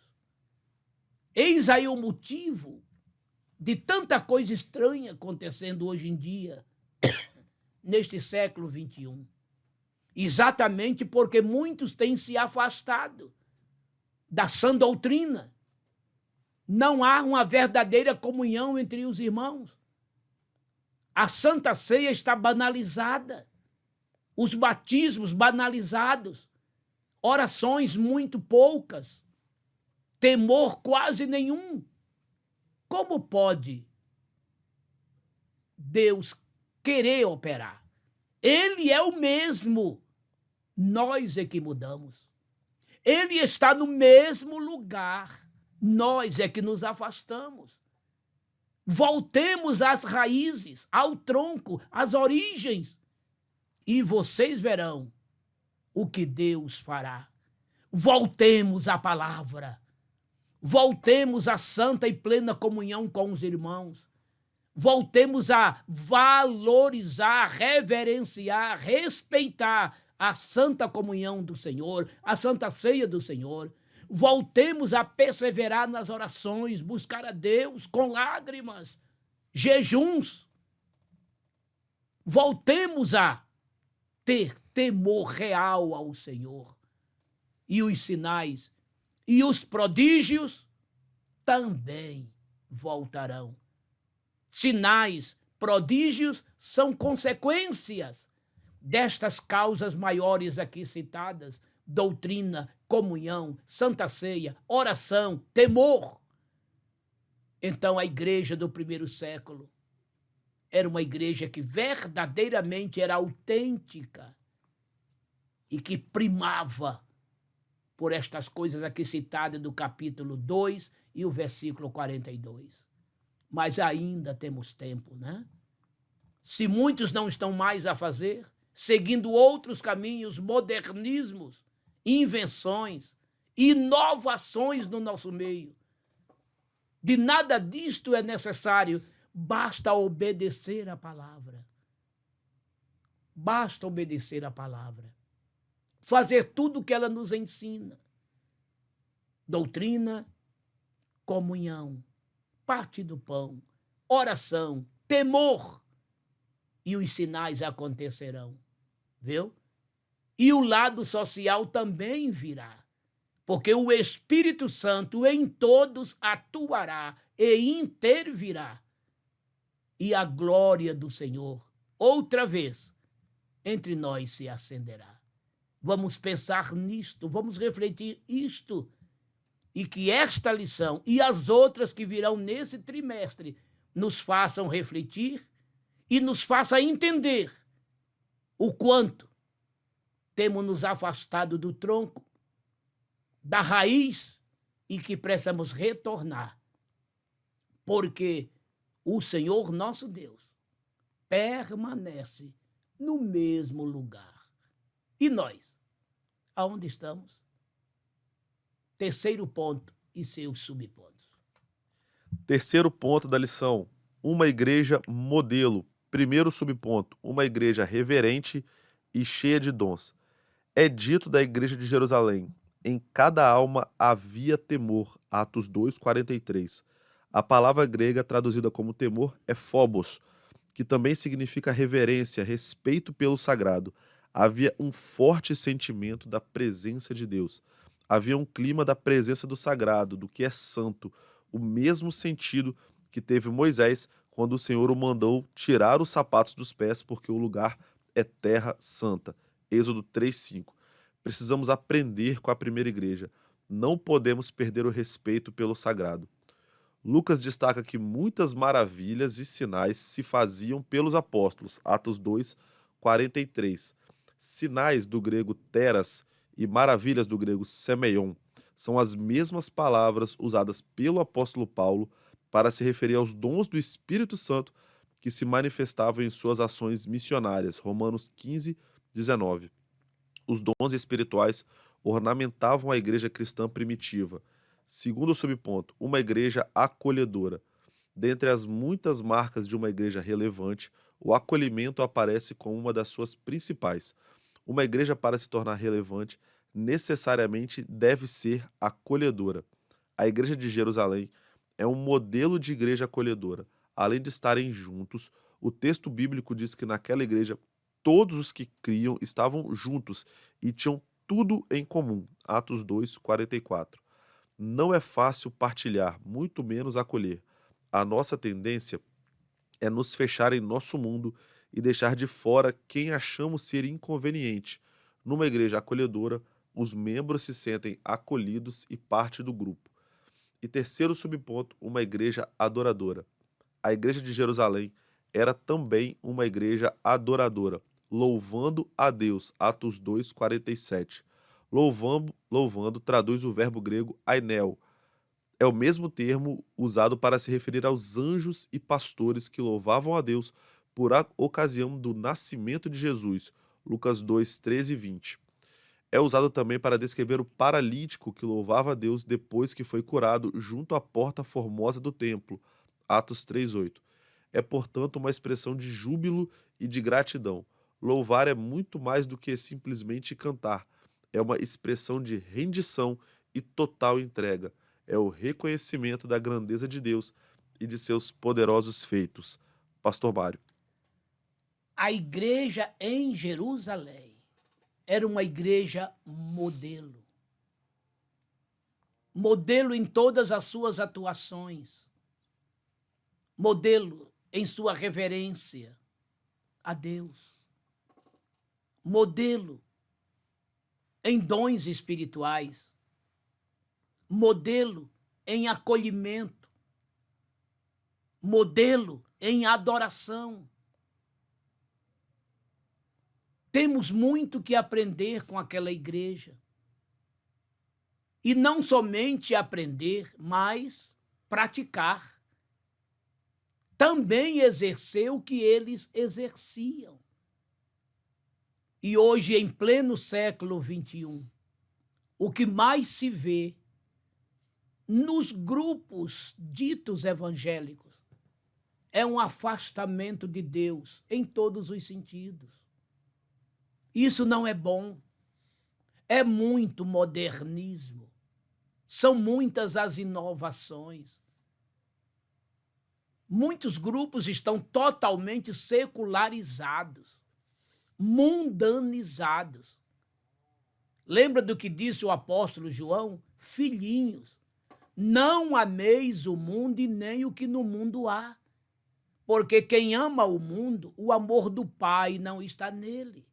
Eis aí o motivo de tanta coisa estranha acontecendo hoje em dia, neste século XXI. Exatamente porque muitos têm se afastado da sã doutrina. Não há uma verdadeira comunhão entre os irmãos. A Santa Ceia está banalizada. Os batismos banalizados. Orações muito poucas. Temor quase nenhum. Como pode Deus querer operar? Ele é o mesmo. Nós é que mudamos. Ele está no mesmo lugar. Nós é que nos afastamos. Voltemos às raízes, ao tronco, às origens. E vocês verão o que Deus fará. Voltemos à palavra. Voltemos à santa e plena comunhão com os irmãos. Voltemos a valorizar, reverenciar, respeitar a santa comunhão do Senhor, a santa ceia do Senhor. Voltemos a perseverar nas orações, buscar a Deus com lágrimas, jejuns. Voltemos a ter temor real ao Senhor. E os sinais e os prodígios também voltarão. Sinais, prodígios são consequências destas causas maiores aqui citadas: doutrina, comunhão, santa ceia, oração, temor. Então a igreja do primeiro século era uma igreja que verdadeiramente era autêntica e que primava por estas coisas aqui citadas do capítulo 2 e o versículo 42. Mas ainda temos tempo, né? Se muitos não estão mais a fazer, seguindo outros caminhos, modernismos, invenções, inovações no nosso meio, de nada disto é necessário, basta obedecer a palavra. Basta obedecer a palavra. Fazer tudo o que ela nos ensina. Doutrina, comunhão, parte do pão, oração, temor. E os sinais acontecerão, viu? E o lado social também virá, porque o Espírito Santo em todos atuará e intervirá. E a glória do Senhor, outra vez, entre nós se acenderá. Vamos pensar nisto, vamos refletir isto, e que esta lição e as outras que virão nesse trimestre nos façam refletir e nos faça entender o quanto temos nos afastado do tronco, da raiz, e que precisamos retornar. Porque o Senhor nosso Deus permanece no mesmo lugar. E nós, aonde estamos? Terceiro ponto e seus subpontos. Terceiro ponto da lição: uma igreja modelo. Primeiro subponto: uma igreja reverente e cheia de dons. É dito da igreja de Jerusalém: em cada alma havia temor. Atos 2:43. A palavra grega traduzida como temor é phobos, que também significa reverência, respeito pelo sagrado. Havia um forte sentimento da presença de Deus. Havia um clima da presença do sagrado, do que é santo, o mesmo sentido que teve Moisés quando o Senhor o mandou tirar os sapatos dos pés, porque o lugar é terra santa. Êxodo 3:5. Precisamos aprender com a primeira igreja. Não podemos perder o respeito pelo sagrado. Lucas destaca que muitas maravilhas e sinais se faziam pelos apóstolos. Atos 2:43. Sinais do grego teras e maravilhas do grego semeion são as mesmas palavras usadas pelo apóstolo Paulo para se referir aos dons do Espírito Santo que se manifestavam em suas ações missionárias. Romanos 15:19. Os dons espirituais ornamentavam a igreja cristã primitiva. Segundo subponto, uma igreja acolhedora. Dentre as muitas marcas de uma igreja relevante, o acolhimento aparece como uma das suas principais. Uma igreja, para se tornar relevante, necessariamente deve ser acolhedora. A igreja de Jerusalém é um modelo de igreja acolhedora. Além de estarem juntos, o texto bíblico diz que naquela igreja todos os que criam estavam juntos e tinham tudo em comum. Atos 2:44. Não é fácil partilhar, muito menos acolher. A nossa tendência é nos fechar em nosso mundo e deixar de fora quem achamos ser inconveniente. Numa igreja acolhedora, os membros se sentem acolhidos e parte do grupo. E terceiro subponto, uma igreja adoradora. A igreja de Jerusalém era também uma igreja adoradora, louvando a Deus. Atos 2:47. Louvando traduz o verbo grego ainel. É o mesmo termo usado para se referir aos anjos e pastores que louvavam a Deus por ocasião do nascimento de Jesus. Lucas 2:13 e 20. É usado também para descrever o paralítico que louvava a Deus depois que foi curado junto à porta formosa do templo. Atos 3:8. É, portanto, uma expressão de júbilo e de gratidão. Louvar é muito mais do que simplesmente cantar. É uma expressão de rendição e total entrega. É o reconhecimento da grandeza de Deus e de seus poderosos feitos. Pastor Mário. A igreja em Jerusalém era uma igreja modelo. Modelo em todas as suas atuações. Modelo em sua reverência a Deus. Modelo em dons espirituais. Modelo em acolhimento. Modelo em adoração. Temos muito que aprender com aquela igreja. E não somente aprender, mas praticar. Também exercer o que eles exerciam. E hoje, em pleno século XXI, o que mais se vê nos grupos ditos evangélicos é um afastamento de Deus em todos os sentidos. Isso não é bom. É muito modernismo. São muitas as inovações. Muitos grupos estão totalmente secularizados, mundanizados. Lembra do que disse o apóstolo João? Filhinhos, não ameis o mundo e nem o que no mundo há, porque quem ama o mundo, o amor do Pai não está nele.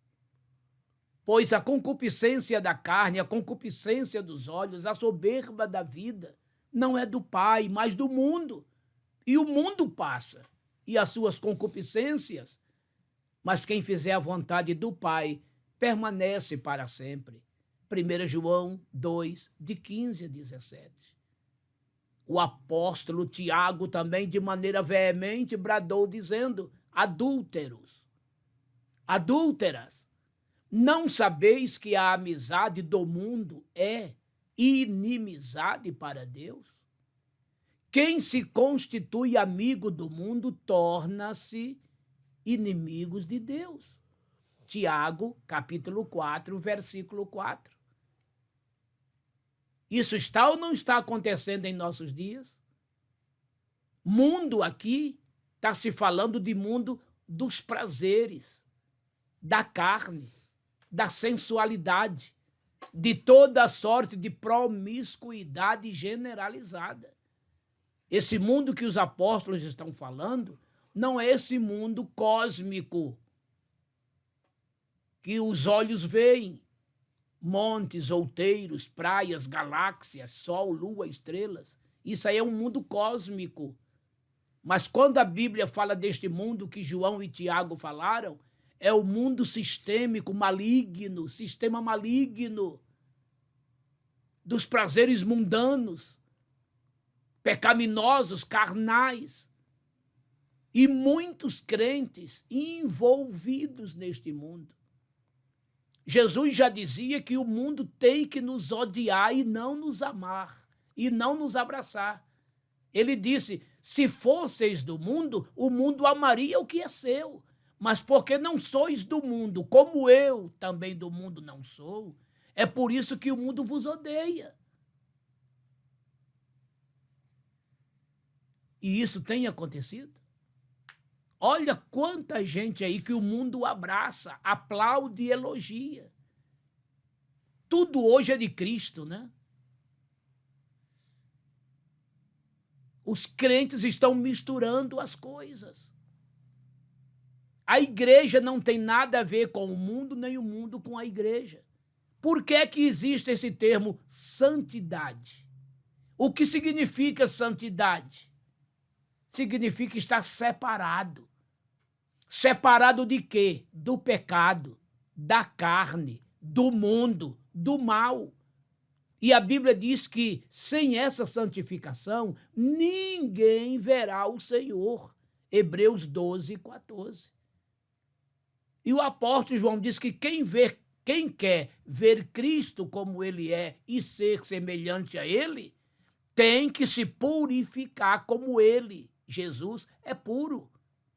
Pois a concupiscência da carne, a concupiscência dos olhos, a soberba da vida, não é do Pai, mas do mundo. E o mundo passa, e as suas concupiscências, mas quem fizer a vontade do Pai permanece para sempre. 1 João 2, de 15 a 17. O apóstolo Tiago também, de maneira veemente, bradou dizendo: adúlteros, adúlteras, não sabeis que a amizade do mundo é inimizade para Deus? Quem se constitui amigo do mundo torna-se inimigos de Deus. Tiago, capítulo 4, versículo 4. Isso está ou não está acontecendo em nossos dias? Mundo aqui está se falando de mundo dos prazeres, da carne, da sensualidade, de toda sorte de promiscuidade generalizada. Esse mundo que os apóstolos estão falando não é esse mundo cósmico que os olhos veem. Montes, outeiros, praias, galáxias, sol, lua, estrelas. Isso aí é um mundo cósmico. Mas quando a Bíblia fala deste mundo que João e Tiago falaram, é o mundo sistêmico, maligno, sistema maligno dos prazeres mundanos, pecaminosos, carnais, e muitos crentes envolvidos neste mundo. Jesus já dizia que o mundo tem que nos odiar e não nos amar, e não nos abraçar. Ele disse: se fosseis do mundo, o mundo amaria o que é seu, mas porque não sois do mundo, como eu também do mundo não sou, é por isso que o mundo vos odeia. E isso tem acontecido. Olha quanta gente aí que o mundo abraça, aplaude e elogia. Tudo hoje é de Cristo, né? Os crentes estão misturando as coisas. A igreja não tem nada a ver com o mundo, nem o mundo com a igreja. Por que que existe esse termo santidade? O que significa santidade? Significa estar separado. Separado de quê? Do pecado, da carne, do mundo, do mal. E a Bíblia diz que sem essa santificação, ninguém verá o Senhor. Hebreus 12, 14. E o apóstolo João diz que quem quer ver Cristo como ele é e ser semelhante a ele, tem que se purificar como ele. Jesus é puro.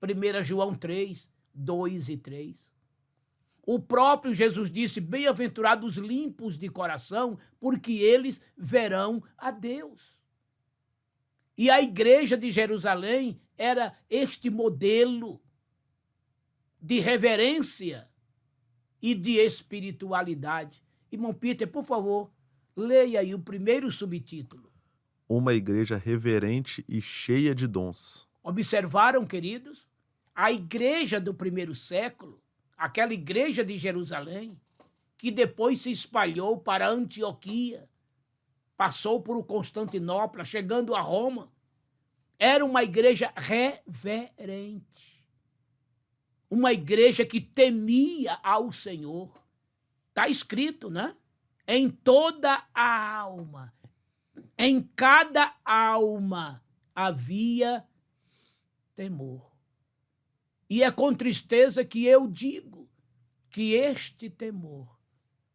1 João 3, 2 e 3. O próprio Jesus disse: bem-aventurados limpos de coração, porque eles verão a Deus. E a igreja de Jerusalém era este modelo de reverência e de espiritualidade. Irmão Peter, por favor, leia aí o primeiro subtítulo. Uma igreja reverente e cheia de dons. Observaram, queridos? A igreja do primeiro século, aquela igreja de Jerusalém, que depois se espalhou para Antioquia, passou por Constantinopla, chegando a Roma, era uma igreja reverente. Uma igreja que temia ao Senhor. Está escrito, né? Em toda a alma, em cada alma havia temor. E é com tristeza que eu digo que este temor,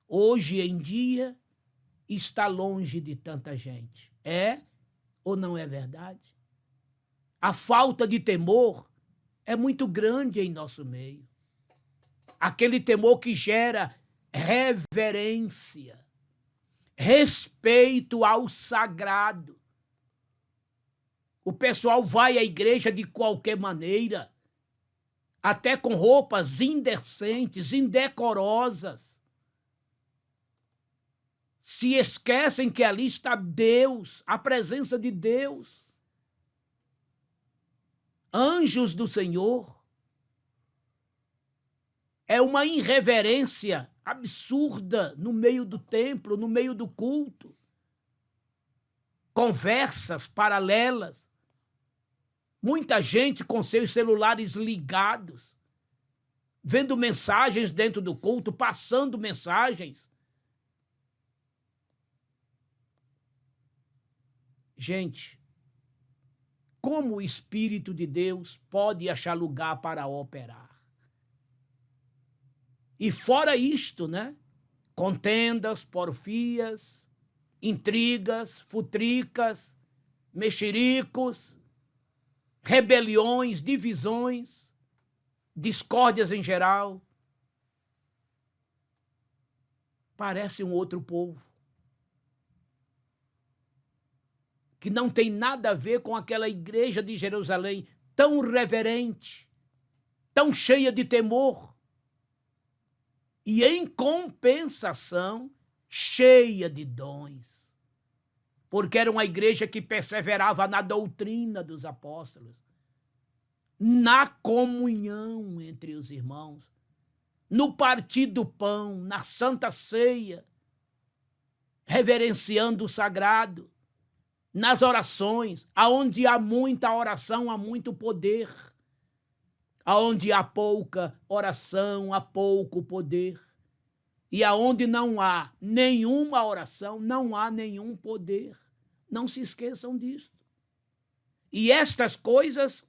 hoje em dia, está longe de tanta gente. É ou não é verdade? A falta de temor é muito grande em nosso meio. Aquele temor que gera reverência, respeito ao sagrado. O pessoal vai à igreja de qualquer maneira, até com roupas indecentes, indecorosas. Se esquecem que ali está Deus, a presença de Deus. Anjos do Senhor. É uma irreverência absurda no meio do templo, no meio do culto. Conversas paralelas. Muita gente com seus celulares ligados, vendo mensagens dentro do culto, passando mensagens. Gente, como o Espírito de Deus pode achar lugar para operar? E fora isto, né? Contendas, porfias, intrigas, futricas, mexericos, rebeliões, divisões, discórdias em geral. Parece um outro povo que não tem nada a ver com aquela igreja de Jerusalém tão reverente, tão cheia de temor e, em compensação, cheia de dons. Porque era uma igreja que perseverava na doutrina dos apóstolos, na comunhão entre os irmãos, no partir do pão, na santa ceia, reverenciando o sagrado, nas orações, aonde há muita oração, há muito poder. Aonde há pouca oração, há pouco poder. E aonde não há nenhuma oração, não há nenhum poder. Não se esqueçam disso. E estas coisas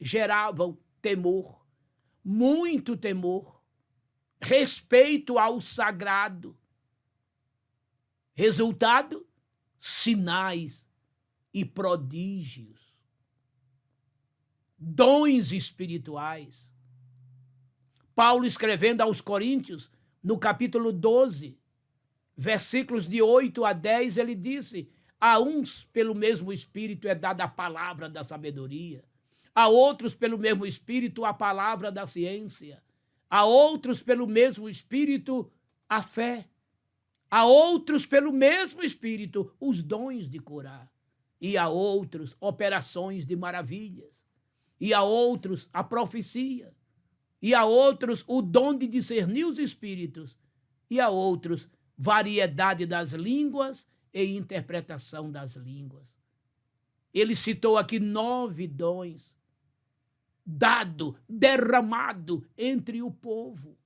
geravam temor, muito temor, respeito ao sagrado. Resultado, sinais e prodígios, dons espirituais. Paulo, escrevendo aos Coríntios, no capítulo 12, versículos de 8 a 10, ele disse: a uns pelo mesmo Espírito é dada a palavra da sabedoria, a outros pelo mesmo Espírito a palavra da ciência, a outros pelo mesmo Espírito a fé, a outros pelo mesmo Espírito os dons de curar, e a outros operações de maravilhas, e a outros a profecia, e a outros o dom de discernir os espíritos, e a outros variedade das línguas e interpretação das línguas. Ele citou aqui 9 dons, dado, derramado entre o povo,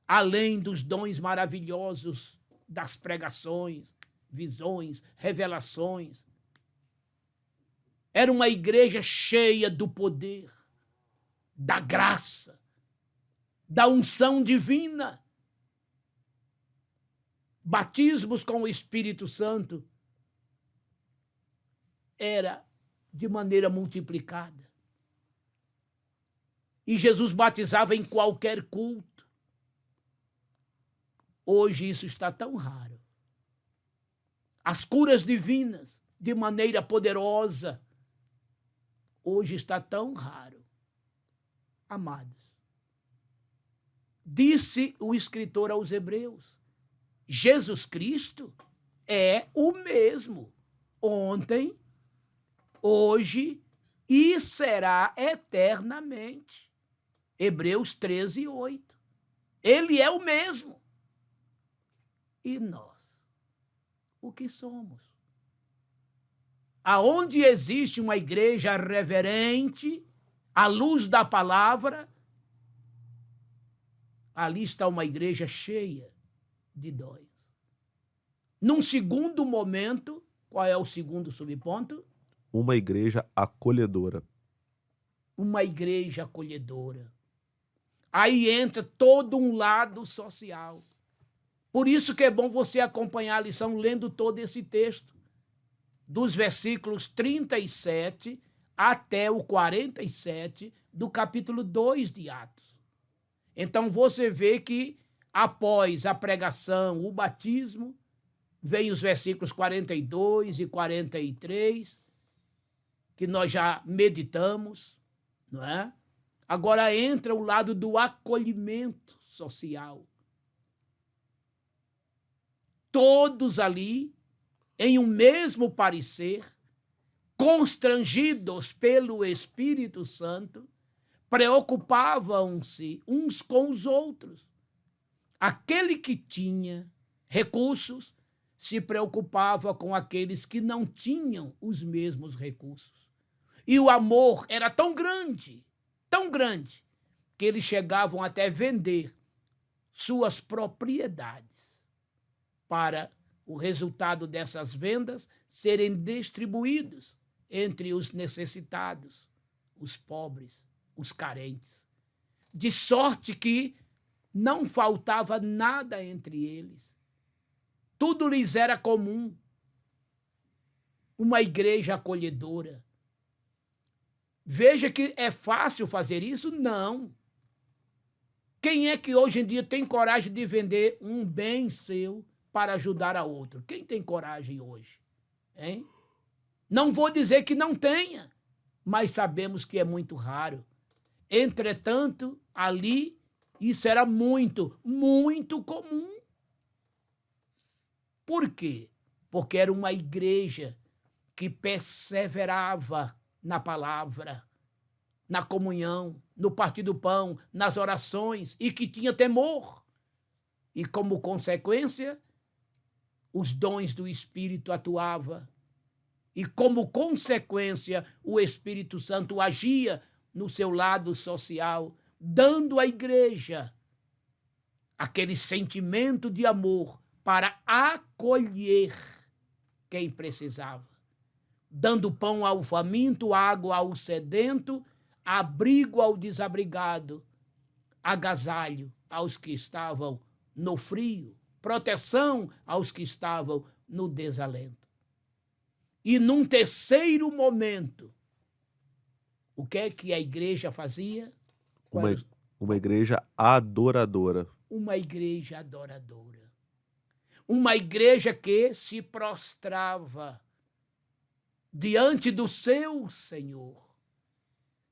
além dos dons maravilhosos das pregações, visões, revelações. Era uma igreja cheia do poder, da graça, da unção divina. Batismos com o Espírito Santo era de maneira multiplicada. E Jesus batizava em qualquer culto. Hoje isso está tão raro. As curas divinas de maneira poderosa. Hoje está tão raro. Amados, disse o escritor aos Hebreus, Jesus Cristo é o mesmo ontem, hoje e será eternamente. Hebreus 13, 8. Ele é o mesmo. E nós, o que somos? Aonde existe uma igreja reverente, à luz da palavra, ali está uma igreja cheia de dons. Num segundo momento, qual é o segundo subponto? Uma igreja acolhedora. Uma igreja acolhedora. Aí entra todo um lado social. Por isso que é bom você acompanhar a lição lendo todo esse texto, dos versículos 37 até o 47 do capítulo 2 de Atos. Então você vê que após a pregação, o batismo, vem os versículos 42 e 43, que nós já meditamos, não é? Agora entra o lado do acolhimento social. Todos ali, em um mesmo parecer, constrangidos pelo Espírito Santo, preocupavam-se uns com os outros. Aquele que tinha recursos se preocupava com aqueles que não tinham os mesmos recursos. E o amor era tão grande, que eles chegavam até vender suas propriedades para o resultado dessas vendas serem distribuídos entre os necessitados, os pobres, os carentes. De sorte que não faltava nada entre eles. Tudo lhes era comum. Uma igreja acolhedora. Veja que é fácil fazer isso? Não. Quem é que hoje em dia tem coragem de vender um bem seu para ajudar a outro? Quem tem coragem hoje? Hein? Não vou dizer que não tenha, mas sabemos que é muito raro. Entretanto, ali, isso era muito, muito comum. Por quê? Porque era uma igreja que perseverava na palavra, na comunhão, no partir do pão, nas orações, e que tinha temor. E, como consequência, os dons do Espírito atuavam. E, como consequência, o Espírito Santo agia no seu lado social, dando à igreja aquele sentimento de amor para acolher quem precisava, dando pão ao faminto, água ao sedento, abrigo ao desabrigado, agasalho aos que estavam no frio, proteção aos que estavam no desalento. E num terceiro momento, o que é que a igreja fazia? Uma igreja adoradora. Uma igreja adoradora. Uma igreja que se prostrava diante do seu Senhor,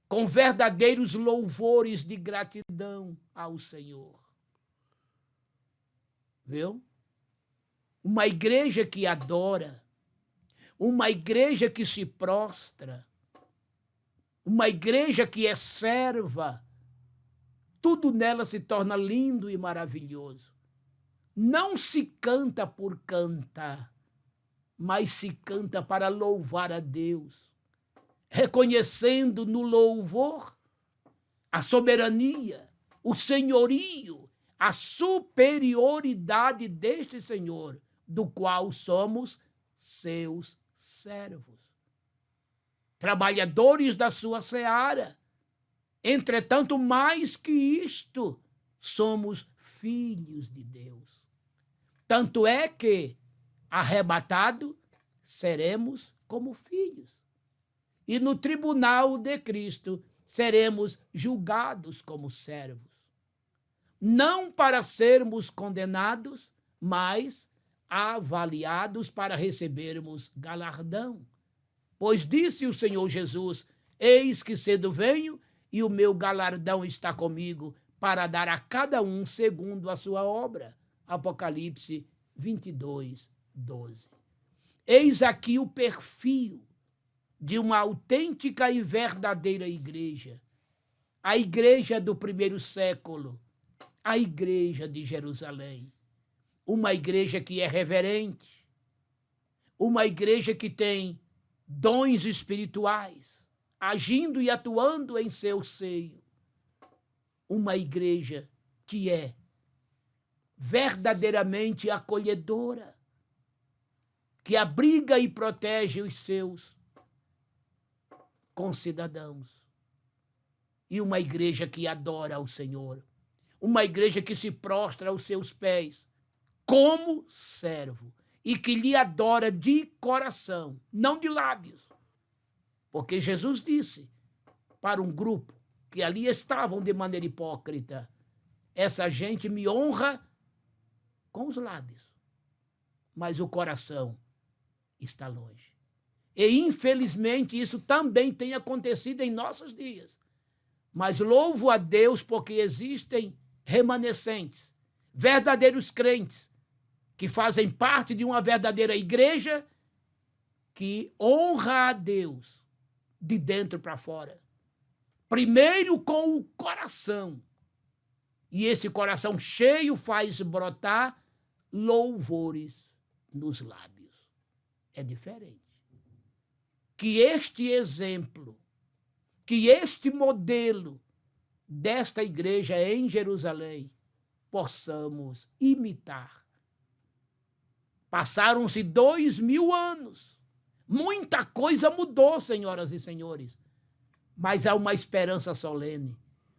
com verdadeiros louvores de gratidão ao Senhor. Viu? Uma igreja que adora, uma igreja que se prostra, uma igreja que é serva, tudo nela se torna lindo e maravilhoso. Não se canta por cantar, mas se canta para louvar a Deus, reconhecendo no louvor a soberania, o senhorio, a superioridade deste Senhor, do qual somos seus servos, trabalhadores da sua seara. Entretanto, mais que isto, somos filhos de Deus. Tanto é que, arrebatado, seremos como filhos. E no tribunal de Cristo, seremos julgados como servos. Não para sermos condenados, mas avaliados para recebermos galardão. Pois disse o Senhor Jesus: eis que cedo venho e o meu galardão está comigo para dar a cada um segundo a sua obra. Apocalipse 22, 12. Eis aqui o perfil de uma autêntica e verdadeira igreja. A igreja do primeiro século, a igreja de Jerusalém. Uma igreja que é reverente, uma igreja que tem dons espirituais, agindo e atuando em seu seio. Uma igreja que é verdadeiramente acolhedora, que abriga e protege os seus concidadãos. E uma igreja que adora ao Senhor, uma igreja que se prostra aos seus pés como servo e que lhe adora de coração, não de lábios. Porque Jesus disse para um grupo que ali estavam de maneira hipócrita: essa gente me honra com os lábios, mas o coração está longe. E, infelizmente, isso também tem acontecido em nossos dias. Mas louvo a Deus porque existem remanescentes, verdadeiros crentes, que fazem parte de uma verdadeira igreja que honra a Deus de dentro para fora. Primeiro com o coração. E esse coração cheio faz brotar louvores nos lábios. É diferente. Que este exemplo, que este modelo desta igreja em Jerusalém possamos imitar. Passaram-se 2000 anos. Muita coisa mudou, senhoras e senhores. Mas há uma esperança solene.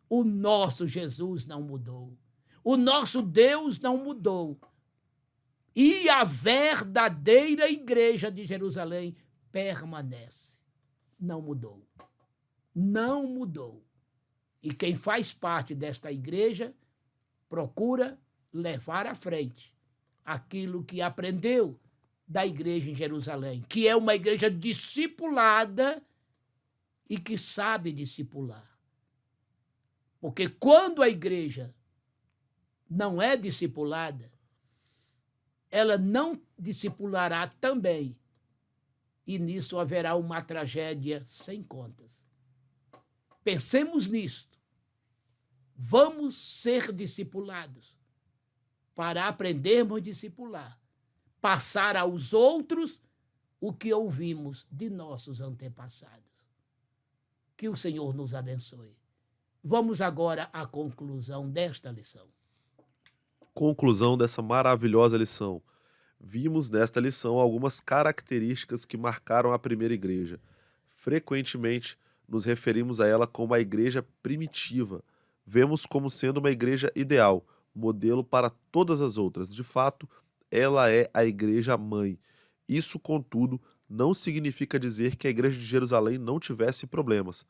O nosso Jesus não mudou. O nosso Deus não mudou. E a verdadeira igreja de Jerusalém permanece. Não mudou. Não mudou. E quem faz parte desta igreja procura levar à frente aquilo que aprendeu da igreja em Jerusalém, que é uma igreja discipulada e que sabe discipular. Porque quando a igreja não é discipulada, ela não discipulará também. E nisso haverá uma tragédia sem contas. Pensemos nisto. Vamos ser discipulados para aprendermos a discipular, passar aos outros o que ouvimos de nossos antepassados. Que o Senhor nos abençoe. Vamos agora à conclusão desta lição. Conclusão dessa maravilhosa lição. Vimos nesta lição algumas características que marcaram a primeira igreja. Frequentemente, nos referimos a ela como a igreja primitiva. Vemos como sendo uma igreja ideal, modelo para todas as outras. De fato, ela é a igreja mãe. Isso, contudo, não significa dizer que a igreja de Jerusalém não tivesse problemas.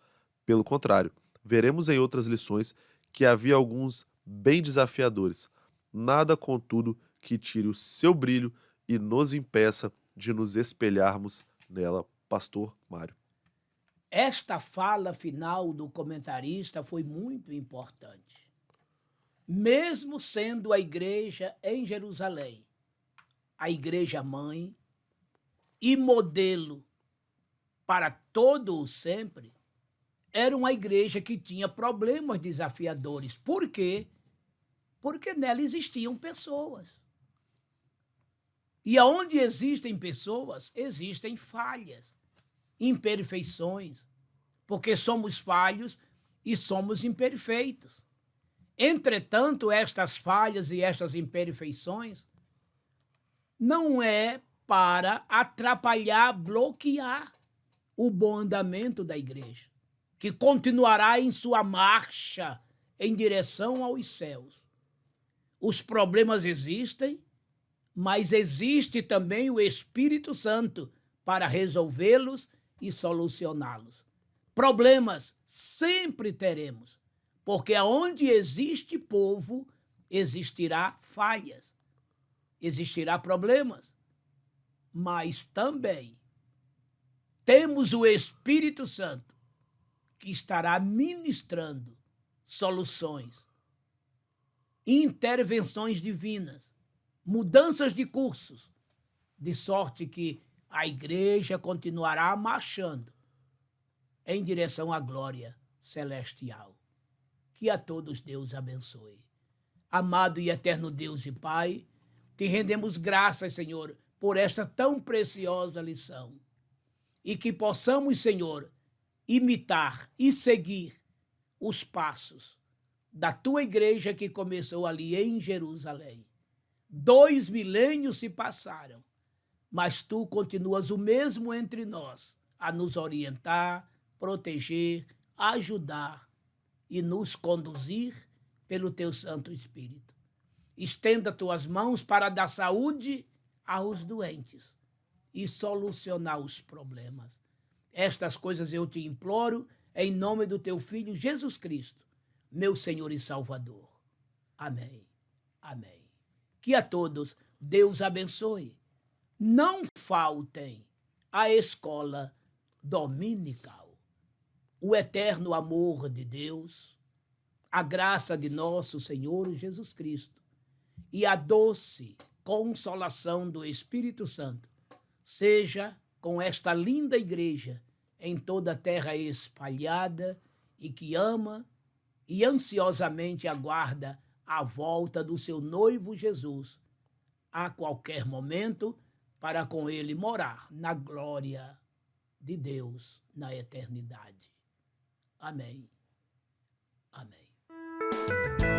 Pelo contrário, veremos em outras lições que havia alguns bem desafiadores. Nada, contudo, que tire o seu brilho e nos impeça de nos espelharmos nela. Pastor Mário. Esta fala final do comentarista foi muito importante. Mesmo sendo a igreja em Jerusalém, a igreja mãe e modelo para todo o sempre, era uma igreja que tinha problemas desafiadores. Por quê? Porque nela existiam pessoas. E aonde existem pessoas, existem falhas, imperfeições, porque somos falhos e somos imperfeitos. Entretanto, estas falhas e estas imperfeições não é para atrapalhar, bloquear o bom andamento da igreja, que continuará em sua marcha em direção aos céus. Os problemas existem, mas existe também o Espírito Santo para resolvê-los e solucioná-los. Problemas sempre teremos, porque onde existe povo, existirá falhas. existirá problemas, mas também temos o Espírito Santo que estará ministrando soluções, intervenções divinas, mudanças de cursos, de sorte que a igreja continuará marchando em direção à glória celestial. Que a todos Deus abençoe. Amado e eterno Deus e Pai, te rendemos graças, Senhor, por esta tão preciosa lição. E que possamos, Senhor, imitar e seguir os passos da tua igreja que começou ali em Jerusalém. 2 milênios se passaram, mas tu continuas o mesmo entre nós, a nos orientar, proteger, ajudar e nos conduzir pelo teu Santo Espírito. Estenda tuas mãos para dar saúde aos doentes e solucionar os problemas. Estas coisas eu te imploro em nome do teu Filho Jesus Cristo, meu Senhor e Salvador. Amém. Amém. Que a todos Deus abençoe. Não faltem à escola dominical. O eterno amor de Deus, a graça de nosso Senhor Jesus Cristo e a doce consolação do Espírito Santo seja com esta linda igreja em toda a terra espalhada e que ama e ansiosamente aguarda a volta do seu noivo Jesus a qualquer momento para com ele morar na glória de Deus na eternidade. Amém. Amém.